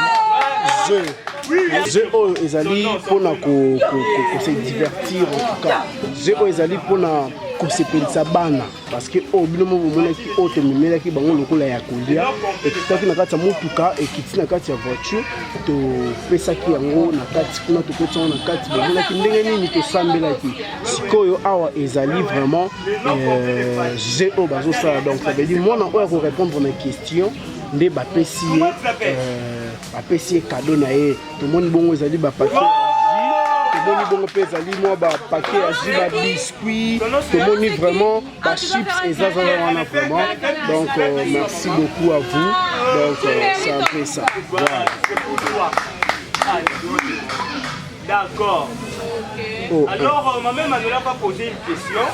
jeu oyo ezali mpona se divertir en tout cas jeu oyo ezali mpona kosepelisa bana parce que oyo bino mo bomonaki oyo tomemelaki bango lokola ya kolia ekitaki na kati ya motuka ekiti na kati ya voiture topesaki yango na kati kuna tokoti yango na kati bomonaki ndenge nini tosambelaki sikoyo awa ezali vraiment jeu oyo bazosala donc ça veut dire mwana oyo akorépondre na question nde bapesi ye cadeau na ye tomoni bongo ezali bapake tomoni bongo mpe ezali mwa bapake ya jus babiscuit tomoni vraiment bachips eza wana vraiment donc merci beaucoup à vous donc c'est un peu ça voilà. D'accord. Oh, alors maman Manuela va poser une question.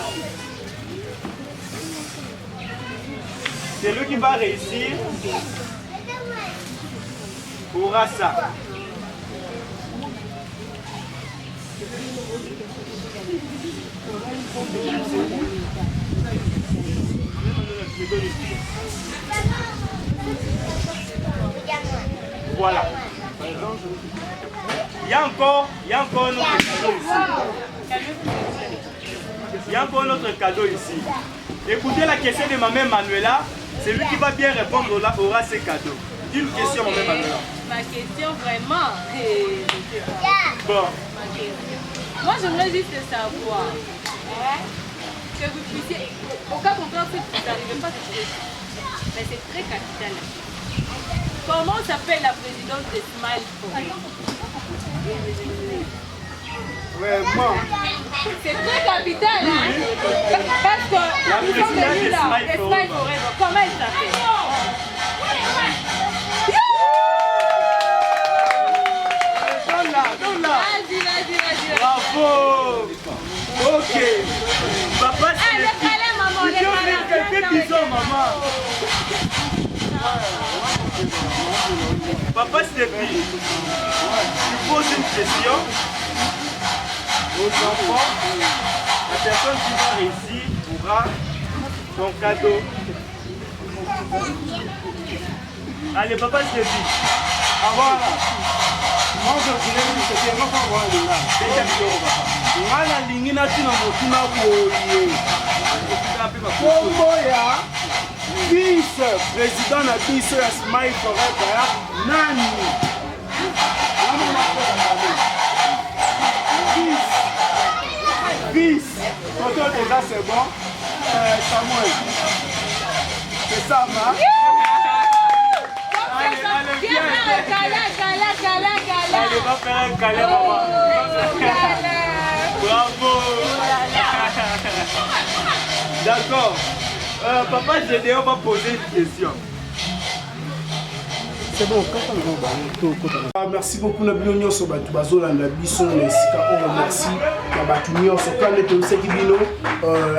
C'est lui qui va réussir. Aura ça. Voilà. Il y a encore un autre cadeau ici. Il y a encore un autre cadeau ici. Écoutez la question de ma mère Manuela. C'est lui qui va bien répondre là, aura ses cadeaux. Une question, ma mère Manuela. Ma question vraiment. Bon. Moi, j'aimerais juste savoir que vous puissiez, au cas contraire, si vous n'arrivez pas à trouver, mais c'est très capital. Comment s'appelle la présidente de Smile Forêt? Vraiment. C'est très capital, hein? Parce que nous sommes venus là, de Smile Forêt. Comment elle s'appelle? Vas-y. Bravo. Ok. Papa, c'est le câlin, maman. Quelques bisous, maman. Papa Stéphie, tu poses une question aux enfants. La personne qui va réussir aura son cadeau. Allez, papa Stéphie. Avant là. Moi je voulais vous dire que je voir là. Déjà vidéo papa. Ngala lingina tina motuna boye. Komboya. Vice-président na biso ya Smile Forever nani? Vice. Toto déjà c'est bon. Samuel. C'est ça, ma. Allez, va faire un câlin, maman. Bravo. D'accord. Papa Gédéon va poser une question. C'est bon, merci beaucoup na bino nyonso batu bazolanda biso na esika oyo merci na batu nyonso kande toyebisaki bino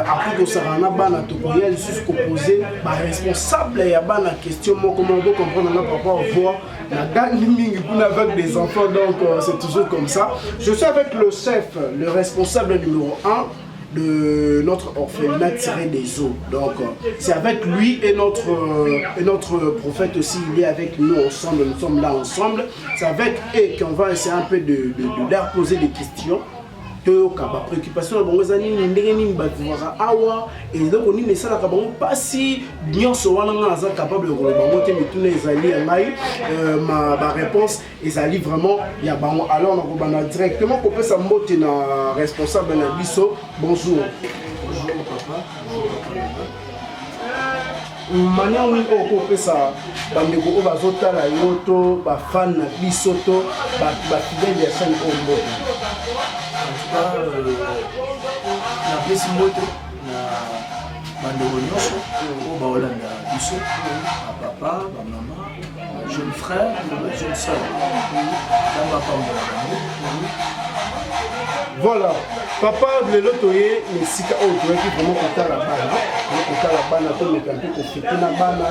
après tosala na bana tokoya lisusu kopose baresponsable ya bana question moko moko comprendre na papa voir na gandi mingi mpona avec des enfants donc c'est toujours comme ça. Je suis avec le chef, le responsable numéro 1 de notre orphelinat tiré des eaux. Donc c'est avec lui et notre prophète aussi, il est avec nous ensemble, nous sommes là ensemble. C'est avec eux qu'on va essayer un peu de leur poser des questions. Ba préoccupation na bango zani ndenge nini bavuara awa et donc on ni sala ka bango pasi nyonso wana nga za capable de bango te mituna ezali ngai ma réponse ezali vraiment ya bango. Alors on va directement couper sa mbote na responsable na biso. Bonjour. Bonjour papa. Mania oui couper sa bandeko o bazotala yoto ba fan na biso to ba fidèle ya chaîne Ombo. Na pesi moto na bandeko nyonso oyo baolanda biso bapapa bamama jeune frère jeune soeur ntango apambola bango. Voilà, papa lelo toye esika oyo toyaki vraiment kotala bana tomeka mpe kofete na bana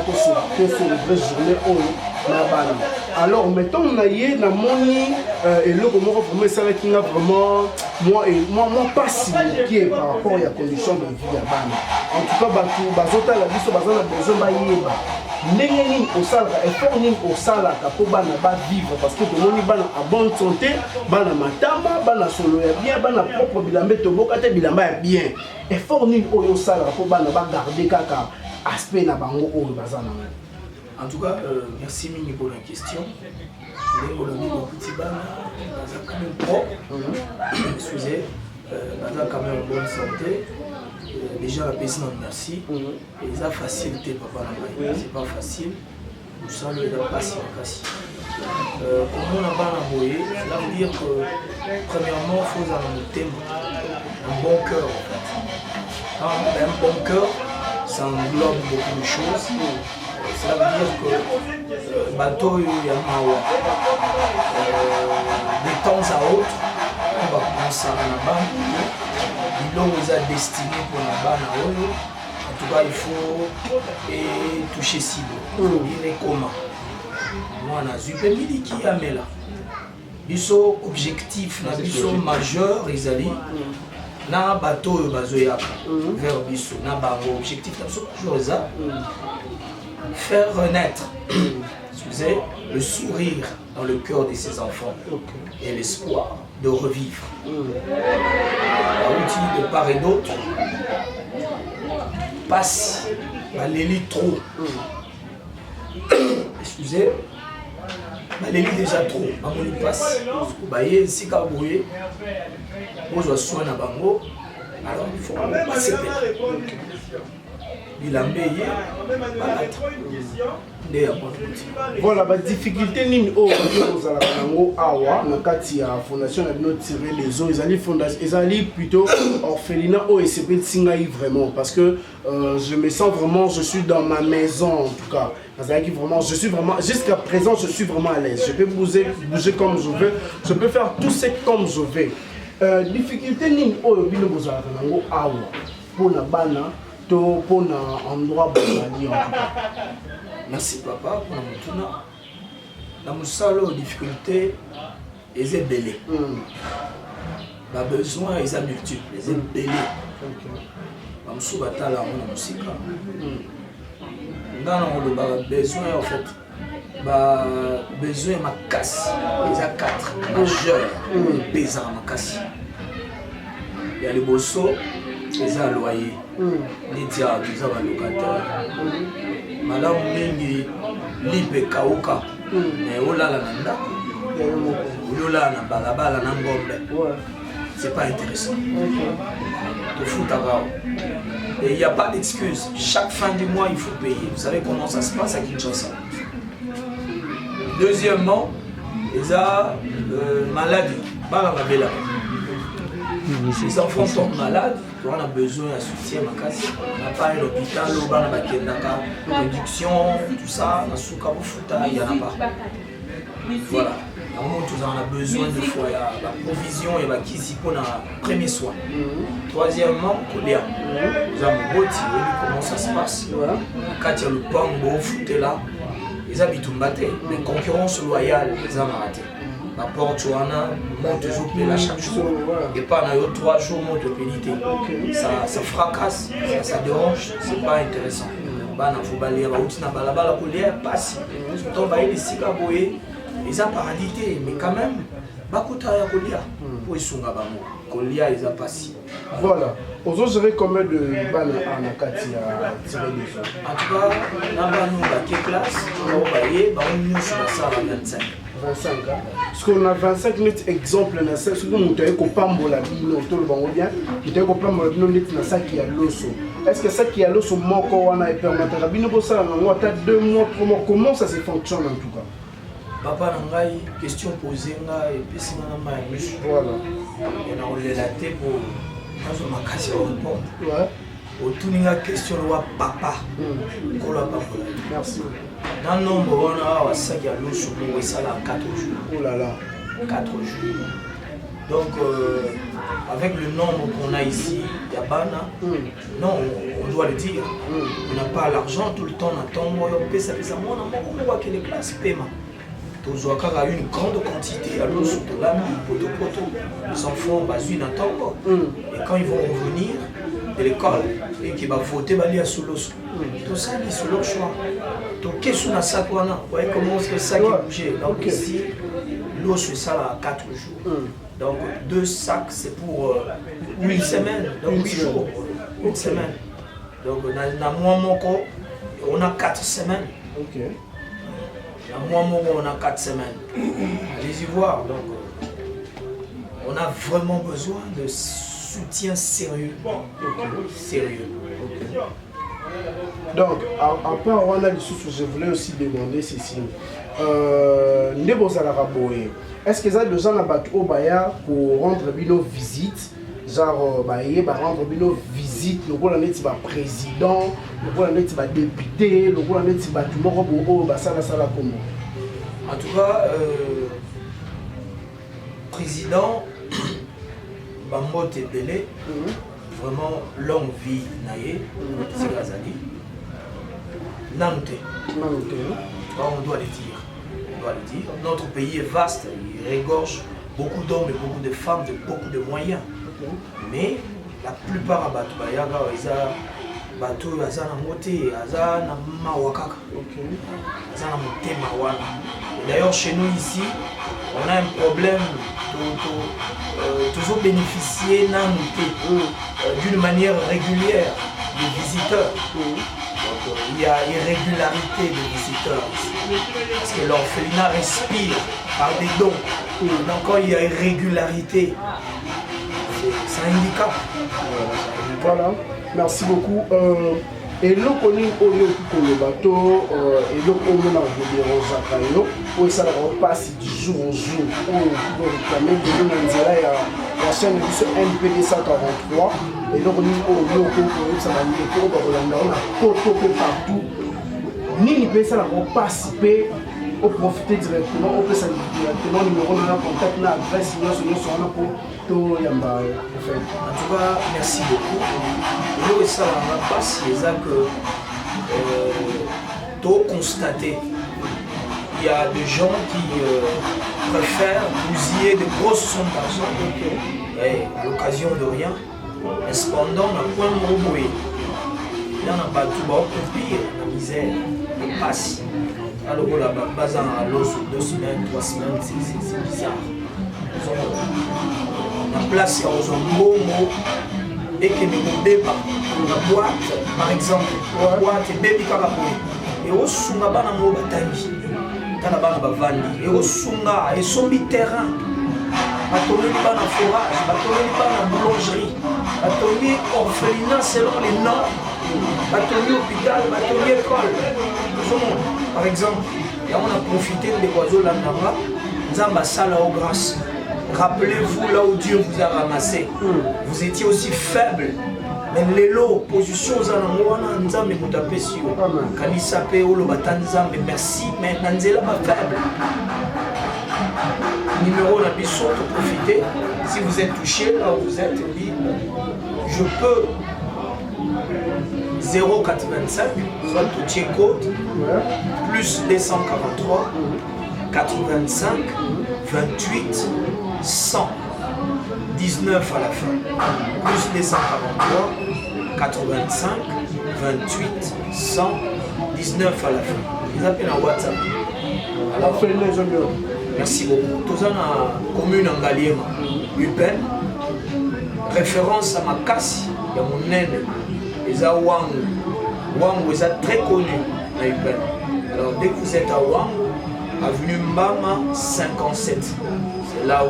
toselebre journée oyo na bana. Alors mettons na ye na moni eloko moko vraiment esalaki nga vraiment moi pasi mokie par rapport ya condition de vie ya bana. En tout cas batu bazotala biso baza na besoin bayeba ndenge nini osalaka effort nini osalaka mpo bana bavivre parce que tomoni bana à bonne santé bana matama bana solo ya bien bana propre bilamba toboka te bilamba ya bien effort nini oyo osalaka mpo bana bagarde kaka aspect na bango oyo baza nango. En tout cas, merci Mini pour la question. Les petits bana, ils quand même propre. Excusez, ils ont quand même en bonne santé. Déjà la personne merci. Ils ont facilité papa la c'est pas facile. Nous sommes pas si facile. Comment on a pas envoyé, cela veut dire que premièrement, il faut avoir un bon cœur. Un bon cœur, ça englobe beaucoup de choses. Cela veut dire que bateau Yamawa, de temps à autre, on va commencer à la banque. Il est destiné pour la banque. En tout cas, il faut toucher cible. Il est comment? Moi, on a super midi qui a mis là. Biso objectif, na biso majeur, les alliés. Na bateau bazoyaka vers biso. Na bango objectif, na biso majeur, faire renaître, excusez, le sourire dans le cœur de ses enfants et l'espoir de revivre. Outil de part et d'autre, passe l'élite trop. Excusez, l'élite déjà trop. Amoni passe, baye si kabouye, moi je soin à bango, alors il faut passer. Voilà, la difficulté nini o ozala nango awa na kati ya fondation na bino tirer les eaux ils allaient plutôt orphelinat o ECP Tsingai vraiment parce que je me sens vraiment je suis dans ma maison en tout cas. Vraiment, je suis vraiment jusqu'à présent je suis vraiment à l'aise. Je peux bouger comme je veux, je peux faire tout ce comme je veux. Difficulté nini o bino ozala nango awa pour na bana pour un endroit bon en tout cas. Merci papa pour la moutuna. La moussalo difficulté les ébélés. Les besoins ils sont multiples, les ébélés. La moussou batala on a musique. Dans le besoin en fait, besoin ma casse. Ils ont 4 majeurs, pesant ma casse. Il y a les bossos, ils ont loyer. Les diables, ils ont locataire. Madame mingi lipe kauka mais olala na ndako olala na balabala na ngombe c'est pas intéressant te foutre et il n'y a pas d'excuse chaque fin du mois il faut payer vous savez comment ça se passe à Kinshasa. Deuxièmement ils ont maladie les enfants sont malades, on a besoin d'un soutien. On n'a pas un hôpital, on a pas réduction, tout ça, on a souka il n'y en a pas. Voilà. On a besoin de fois la provision et la kisi pour le premier soin. Troisièmement, Kolia. Nous avons comment ça se passe. Quand il y a le pango, foot là, ils habitent tout batté. Mais concurrence loyale, ils ont raté. La porte monte là chaque jour et pas dans 3 jours monte pénité. Ça fracasse, ça dérange, c'est pas intéressant. Faut balayer na balabala colère passe. On va aller ici ils ont paradité mais quand même bakuta ya kolia pour isunga bango. Kolia ils ont passé. Voilà. Aux autres, j'aurais combien de balles à Kati à tirer les autres? En tout cas, on a une classe, on va aller, on a ça à 25. 25 ans. Parce qu'on a 25 minutes exemple dans ça, ce que nous avons compris la vie, nous avons bien, nous avons compris dans ça qui a l'osso. Est-ce que ça qui a l'osso, moi, quand on a permis de bien pour ça, on a 2 mois, 3 mois, comment ça se fonctionne en tout cas? Papa Nangai, question posée, et puis c'est un voilà. Et on l'a relaté pour. Quand on m'a cassé au répondre. Autour de la question, papa. Merci. Dans le nombre, on a 5 jours sur le salaire 4 jours. Oh là là. 4 jours. Donc, avec le nombre qu'on a ici, il y a Bana. Non, on doit le dire. On n'a pas l'argent tout le temps. On attend, on paie ça, moi, on voit que les classes paiement. Tous une grande quantité à l'eau sur l'ami, poto. Les enfants, une attendent. Et quand ils vont revenir, de l'école et qui va voter à Soulos. Tout ça, c'est leur choix. Donc, qu'est-ce qu'on a ça pour nous? Vous voyez comment c'est ça qui a bougé. Donc, ici, l'eau, c'est ça à 4 jours. Donc, 2 sacs, c'est pour 8 semaines. Donc, 8 jours. 8 semaines. Donc, on a 4 semaines. On a 4 semaines. Allez-y voir. Donc, on a vraiment besoin de soutien sérieux. Sérieux. Donc, après on a je voulais aussi demander ceci. Est-ce que ça des gens pour rendre nos visites, genre rendre nos visites, le rôle de président, le rôle de député, le rôle de en tout cas, président Bambote Belé, vraiment longue vie naïe, c'est Gazali. Nantes, on doit le dire. On doit le dire. Notre pays est vaste, il regorge beaucoup d'hommes et beaucoup de femmes, de beaucoup de moyens. Mais la plupart à Batubayaga, ils ont bateau, ils ont moté, ils ont mawakaka. Ils ont moté mawana. D'ailleurs, chez nous ici, on a un problème toujours bénéficier d'une manière régulière des visiteurs. Donc, il y a irrégularité des visiteurs parce que l'orphelinat respire par des dons. Donc quand il y a irrégularité, c'est un handicap. Voilà, merci beaucoup. Et l'eau connue au lieu de bateau, et l'eau commune en Zakayo, où ça passe du jour au jour, pour réclamer de la chaîne de NPD 143, et donc nous, ça va nous partout. Ni peut ça participer au profiter directement, on peut s'indiquer directement, numéro de contact, l'adresse, sinon pour tout Yamba. En tout cas, merci beaucoup. Nous, ça va passer, c'est ça que tout constater. Il y a des gens qui préfèrent bousiller de grosses sommes d'argent à l'occasion de rien. Mais cependant, on a point de reboué. Il y en a pas tout bas, pire, la misère, le passe. Alors là-bas, basant à l'eau sur 2 semaines, 3 semaines, c'est bizarre. La place aux Momo et que nous débat la boîte, par exemple, la boîte et baby caraboué. Et au sunga bana mo batangi, tala bana bavandi. Et au sunga et son terrain, batoni bana forage, batoni bana boulangerie, batoni orphelinat selon les normes, batoni hôpital, batoni école. Par exemple, là on a profité des oiseaux là là, Nzamba sala au grâce. Rappelez-vous là où Dieu vous a ramassé. Vous étiez aussi faible. Mais les lots, position aux Anangoana, Nzambe Moutapesio. Kanisa Pe, Olobata Nzambe, merci, mais Nanzela pas faible. Numéro la biso, profitez. Si vous êtes touché, là où vous êtes, dit, je peux 0,85, soit tout code, plus 243, 85, 28, 100, 19 à la fin, plus 243, 85, 28, 100, 19 à la fin. Ils appellent en WhatsApp. Alors, merci beaucoup. Tous en a commune en Galiema, UPEN, référence à Makassi, il y a mon aîne, ils ont Wangu. Wangu est très connu à UPEN. Alors, dès que vous êtes à Wangu, avenue Mbama 57, c'est là où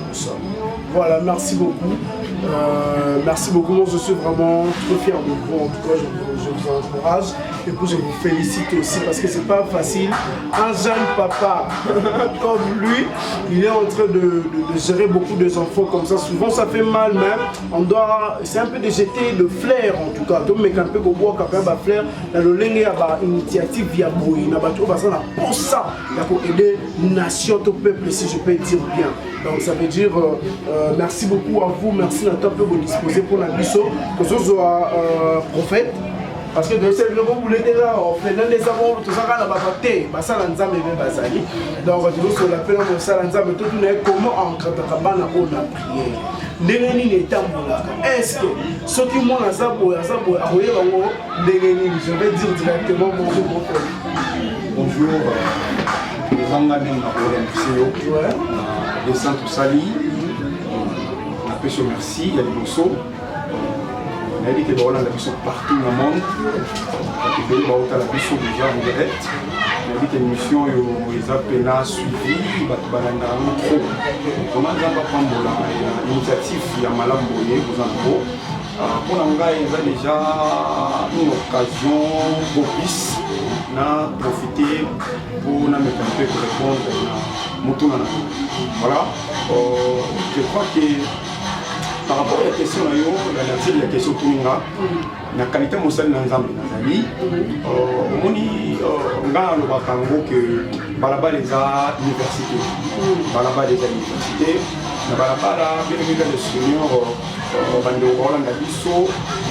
nous sommes. Voilà, merci beaucoup. Merci beaucoup. Moi, je suis vraiment très fier de vous. En tout cas, je vous encourage. Et puis, je vous félicite aussi parce que c'est pas facile. Un jeune papa comme lui, il est en train de gérer beaucoup des enfants comme ça. Souvent, ça fait mal, mais on doit. C'est un peu de jeter de flair en tout cas. Donc, mais quand on peut boire, quand on flair, dans le lingue, il y a une initiative via Boui. Il y a pour ça, pour aider la nation, tout peuple, si je peux dire bien. Donc, ça veut dire merci beaucoup à vous. Merci de vous disposer pour la mission. Que ce soit prophète. Parce que de cette vous voulez déjà, on fait l'un des avants, tout ça, on va voter, ça l'ensemble est bien donc, nous sommes l'appel à ça l'ensemble, tout le monde comment en Katakabana on a prié. ndenge nini etambolaka. Est-ce que ce qui moi azabo akoye bango ndenge nini, je vais dire directement bonjour mon frère. Bonjour, Zanga Nenga Oren Ouais. Descente Sali. On appelle ce merci, il y a des morceaux. On a dit que on a des morceaux partout dans le monde. On a des morceaux déjà en direct. On a dit que l'émission les a suivi, trop. Comment on va prendre l'initiative, il y a Malamboye, vous en gros. Pour l'Anga, il y a déjà une occasion propice de profiter pour me répondre à mon. Voilà. Je crois que par rapport à la question, la question Touninga, la qualité mondiale dans l'ensemble Nazali, on dit que Balaba les a universités, Balaba les a universités, Balaba là, bien évidemment le seigneur Bande Roland Dabiso,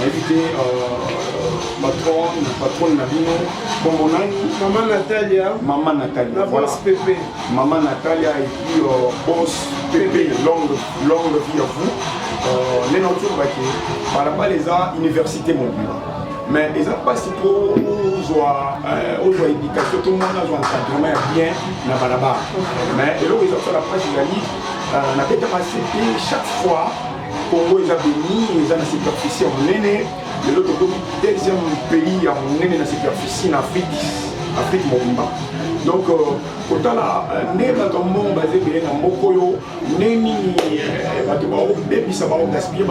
invité patronne Nabino, Maman Natalia, la voilà. Pépé. Maman Natalia et puis boss Pépé, longue vie à vous. Les notions Balaba les a université mon bureau. Mais ils n'ont pas si trop aux éducation, tout le monde a un encadrement bien dans Balaba. Mais ils ont fait la presse, on a été passé chaque fois. Congo est béni, ils ont une superficie en Néné, et l'autre deuxième pays en Néné dans la superficie en Afrique Mobimba. Donc, autant là, né dans un monde basé dans Mokoyo, Néni, bateau ça va gaspiller,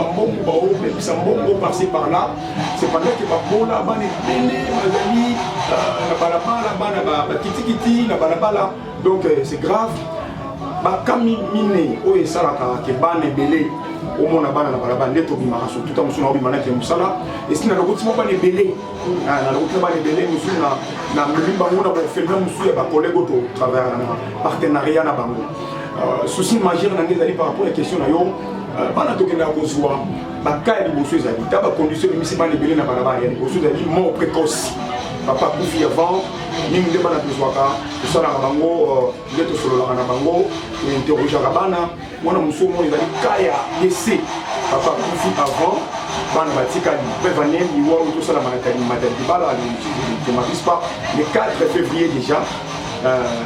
ça va passer par là. C'est pendant que Babola, Bane Béné, Mazali, la Kiti, la Balabala. Donc, c'est grave. Kami Mine, où est ça là, qui est Bane Belé. Au moins la bana na balaba ndeto bimaka so tout à musuna bimana ke musala et si na lokoti mo bana belé na lokoti bana belé musuna na mbimba ngona ba filmer musu ya ba collègue to travers na partenariat na bango souci majeur na ngezali par rapport à la question na yo bana to kenda ko zwa ba ka ni bosu ezali ta ba condition misi bana belé na balaba ya bosu ezali mort précoce papa kufi avant ni nde bana tozwaka tosala na bango nde tosolola na bango interroger bana mwana musomo ezali kaya décès papa kufi avant bana batikali pe vanel liwa tosala manakali matali bala je m'abuse pas le 4 février déjà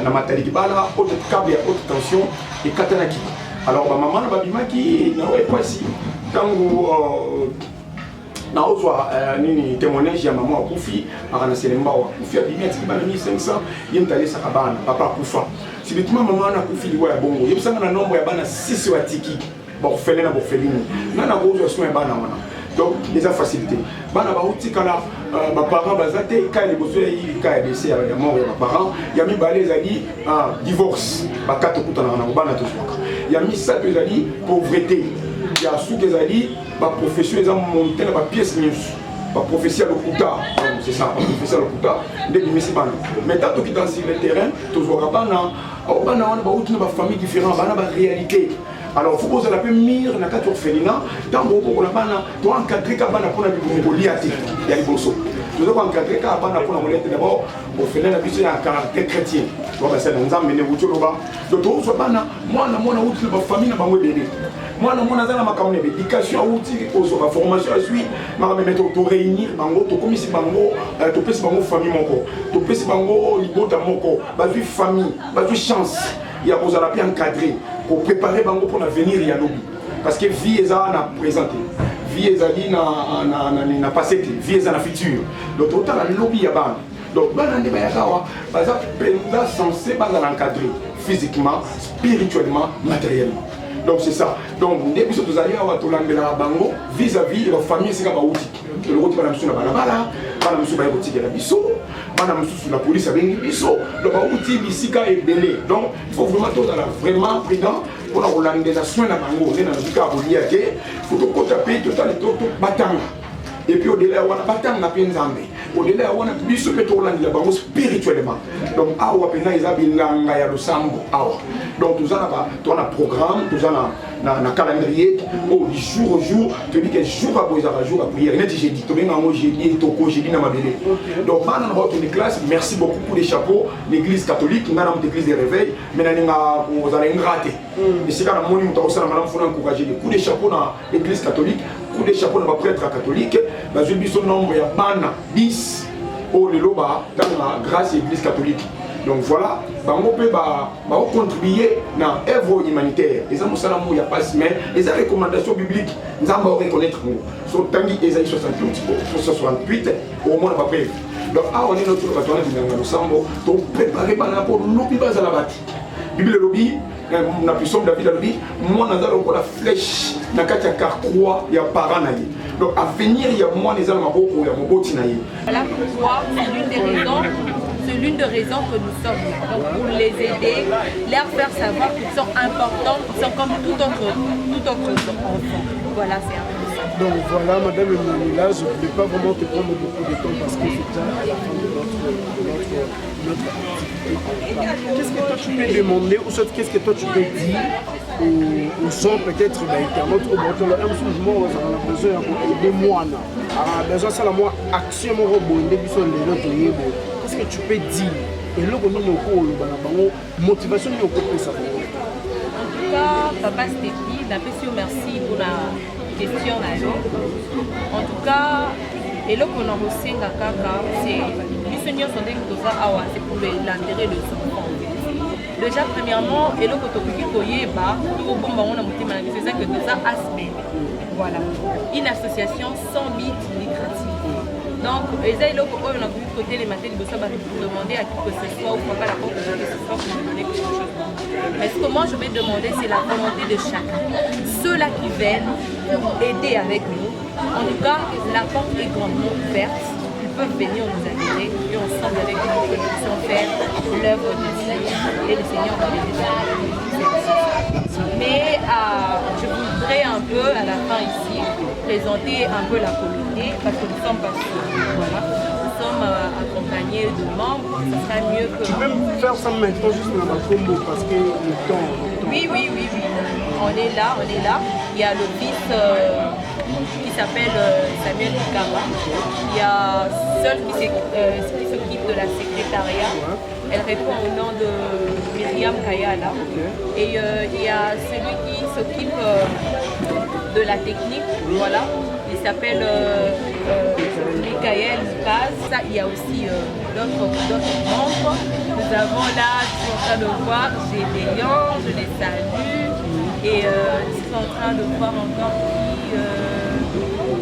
na matali bala haute câble et haute tension et katanaki alors ba maman na babimaki na ouais kwasi tango na ozwa nini témoignage ya maman akufi akana selemba wa kufi abimi atiki bana 1500 yemtale sakabana papa kufa sibitima maman na kufi liwa ya bongo yebisanga na nombre ya bana 6 watiki borfelé na borfelini na kozwa soin ya bana wana donc les facilité bana ba utikala ba parents bazate ka les besoins yi ka décès ya mort ya ba parents ya mi balé zali divorce ba kato kutana na bana to soka ya mi sa to zali pauvreté ya sous que zali ba profession les monter ba pièce news ba profession le kuta c'est ça ba profession le kuta de bimisi bana mais tant que dans sur le terrain to soka bana bana wana ba utina ba famille différent bana ba réalité. Alors, il faut poser la paix mire na kati orphelinat tant beaucoup na bana to encadrer ka bana pona bimongoliati ya liboso to zo encadrer ka bana pona molete d'abord orphelinat biso ya caractère chrétien to ba sala nzambe ne wuto ba to so bana mwana wuti ba famille na bango bébé mwana zana makamne éducation wuti ko so formation suit ma mettre to réunir bango to komisi bango to pesi bango famille moko to pesi bango libota moko ba vie famille ba vie chance ya ko zala bien encadrer pour préparer bango pour l'avenir ya lobby parce que vie eza na présenté vie ezali na passé vie eza na futur donc autant la lobby ya bana donc bana ndeba ya kawa baza penza censé baza encadrer physiquement spirituellement matériellement donc c'est ça donc ndé biso tozali awa tolambela bango vis-à-vis la famille sika bauti le roti bana musu na balabala bana musu ba kotikela biso bana musu la police abengi biso le bauti bisika ebele donc il faut vraiment tozala vraiment prudent pour la rolandela soin na bango ndé na bika bolia te faut to kotaper total to batanga et puis au-delà wana batanga pe nzambe au-delà wana biso pe to rolandela bango spirituellement donc awa pena eza bilanga ya losambo awa donc tout ça on a programme tout ça na calendrier au jour au jour tu dis que jour à jour à prière net j'ai dit to bien moi j'ai dit to ko j'ai dit na mabele donc bana na votre classe merci beaucoup pour les chapeaux l'église catholique na l'église des réveils mais na nga vous allez gratter Et c'est quand on a encouragé des coups de chapeau dans l'église catholique, coups de chapeau dans les prêtres catholiques. Je dis son nombre, il y a 10 au Leloba dans la grâce de l'église catholique. Donc voilà, on peut contribuer dans l'œuvre humanitaire. Les hommes il n'y a pas de mais les recommandations bibliques, nous allons reconnaître. Sur Tanguy Esaïe 68, au moins on va prévu. Donc, on est notre bâton de Lusambo, donc préparer pour l'obi bas à la bâtie. Bible lobby, on a pu sommer David lobby, moi on a encore la flèche, na katia carcroix, il y a parents. Donc à venir, il y a moi les hommes à beaucoup, il y a mon beau tinaï. Voilà pourquoi c'est l'une des raisons que nous sommes là. Donc pour les aider, leur faire savoir qu'ils sont importants, qu'ils sont comme tout autre enfant. Voilà, c'est un peu ça. Donc voilà, Madame Emmanuela, je ne voulais pas vraiment te prendre beaucoup de temps parce que c'est déjà à la fin de notre activité. Qu'est-ce que toi tu peux demander ou soit qu'est-ce que toi tu peux dire aux gens peut-être internautes au Breton, un soulagement, on a besoin de moi, on a besoin de moi action, qu'est-ce que tu peux dire et là on a motivation de ça. En tout cas, Papa Stéphie, merci pour la question. En tout cas, et là qu'on a reçu c'est pour l'intérêt de son enfant. Déjà, premièrement, et là qu'on c'est ça que nous a asmé. Voilà. Une association sans but lucratif. Donc, on a vu côté les matériaux de ça, pour demander à qui que ce soit, ou pas la porte de ce soit, pour nous donner quelque chose. Mais ce que moi je vais demander, c'est la volonté de chacun. Ceux-là qui viennent aider avec nous, en tout cas, la porte est grandement ouverte. Ils peuvent venir nous aider et ensemble avec nous, nous puissions faire l'œuvre du Seigneur. Et le Seigneur va les aider. Mais je voudrais un peu, à la fin ici, présenter un peu la communauté, parce que nous sommes passionnés. Voilà. Nous sommes accompagnés de membres, ce serait mieux que... Tu peux me faire ça maintenant juste dans ma combo, parce que le temps... Oui. On est là. Il y a le fils qui s'appelle Samuel Kama. Il y a celle qui s'occupe de la secrétariat. Elle répond au nom de Myriam Kayala. Et il y a celui qui s'occupe de la technique. Voilà. Il s'appelle Michael Lucas. Ça, il y a aussi d'autres membres. Nous avons là, je suis en train de voir, j'ai des lions, je les salue. Et je suis en train de voir encore qui...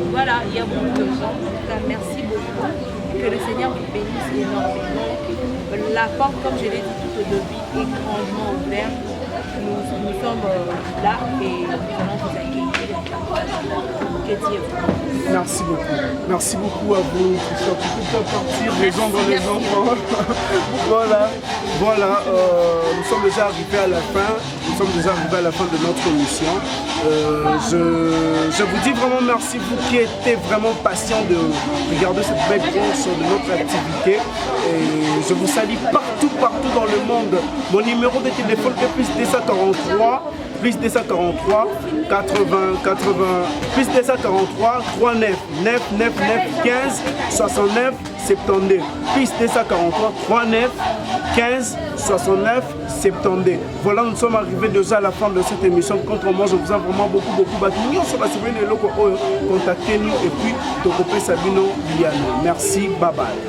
voilà, il y a beaucoup de gens. En tout cas, merci beaucoup. Que le Seigneur vous bénisse énormément. La porte, comme je l'ai dit tout au début, est grandement ouverte. Nous sommes là et nous allons vous accueillir. Que Dieu vous. Merci beaucoup à vous. Christophe. Tu peux partir, rejoindre les enfants. Voilà. Nous sommes déjà arrivés à la fin. De notre émission. Je vous dis vraiment merci, vous qui étiez vraiment patients de regarder cette belle course de notre activité. Et je vous salue partout dans le monde. Mon numéro de téléphone est plus 243 80 plus 243 39 999 15 69 72 plus 243 39 15 69 72. Voilà, nous sommes arrivés déjà à la fin de cette émission. Contre moi, je vous aime vraiment beaucoup battu. Contactez-nous et puis Tokopé Sabino Liano. Merci, bye bye.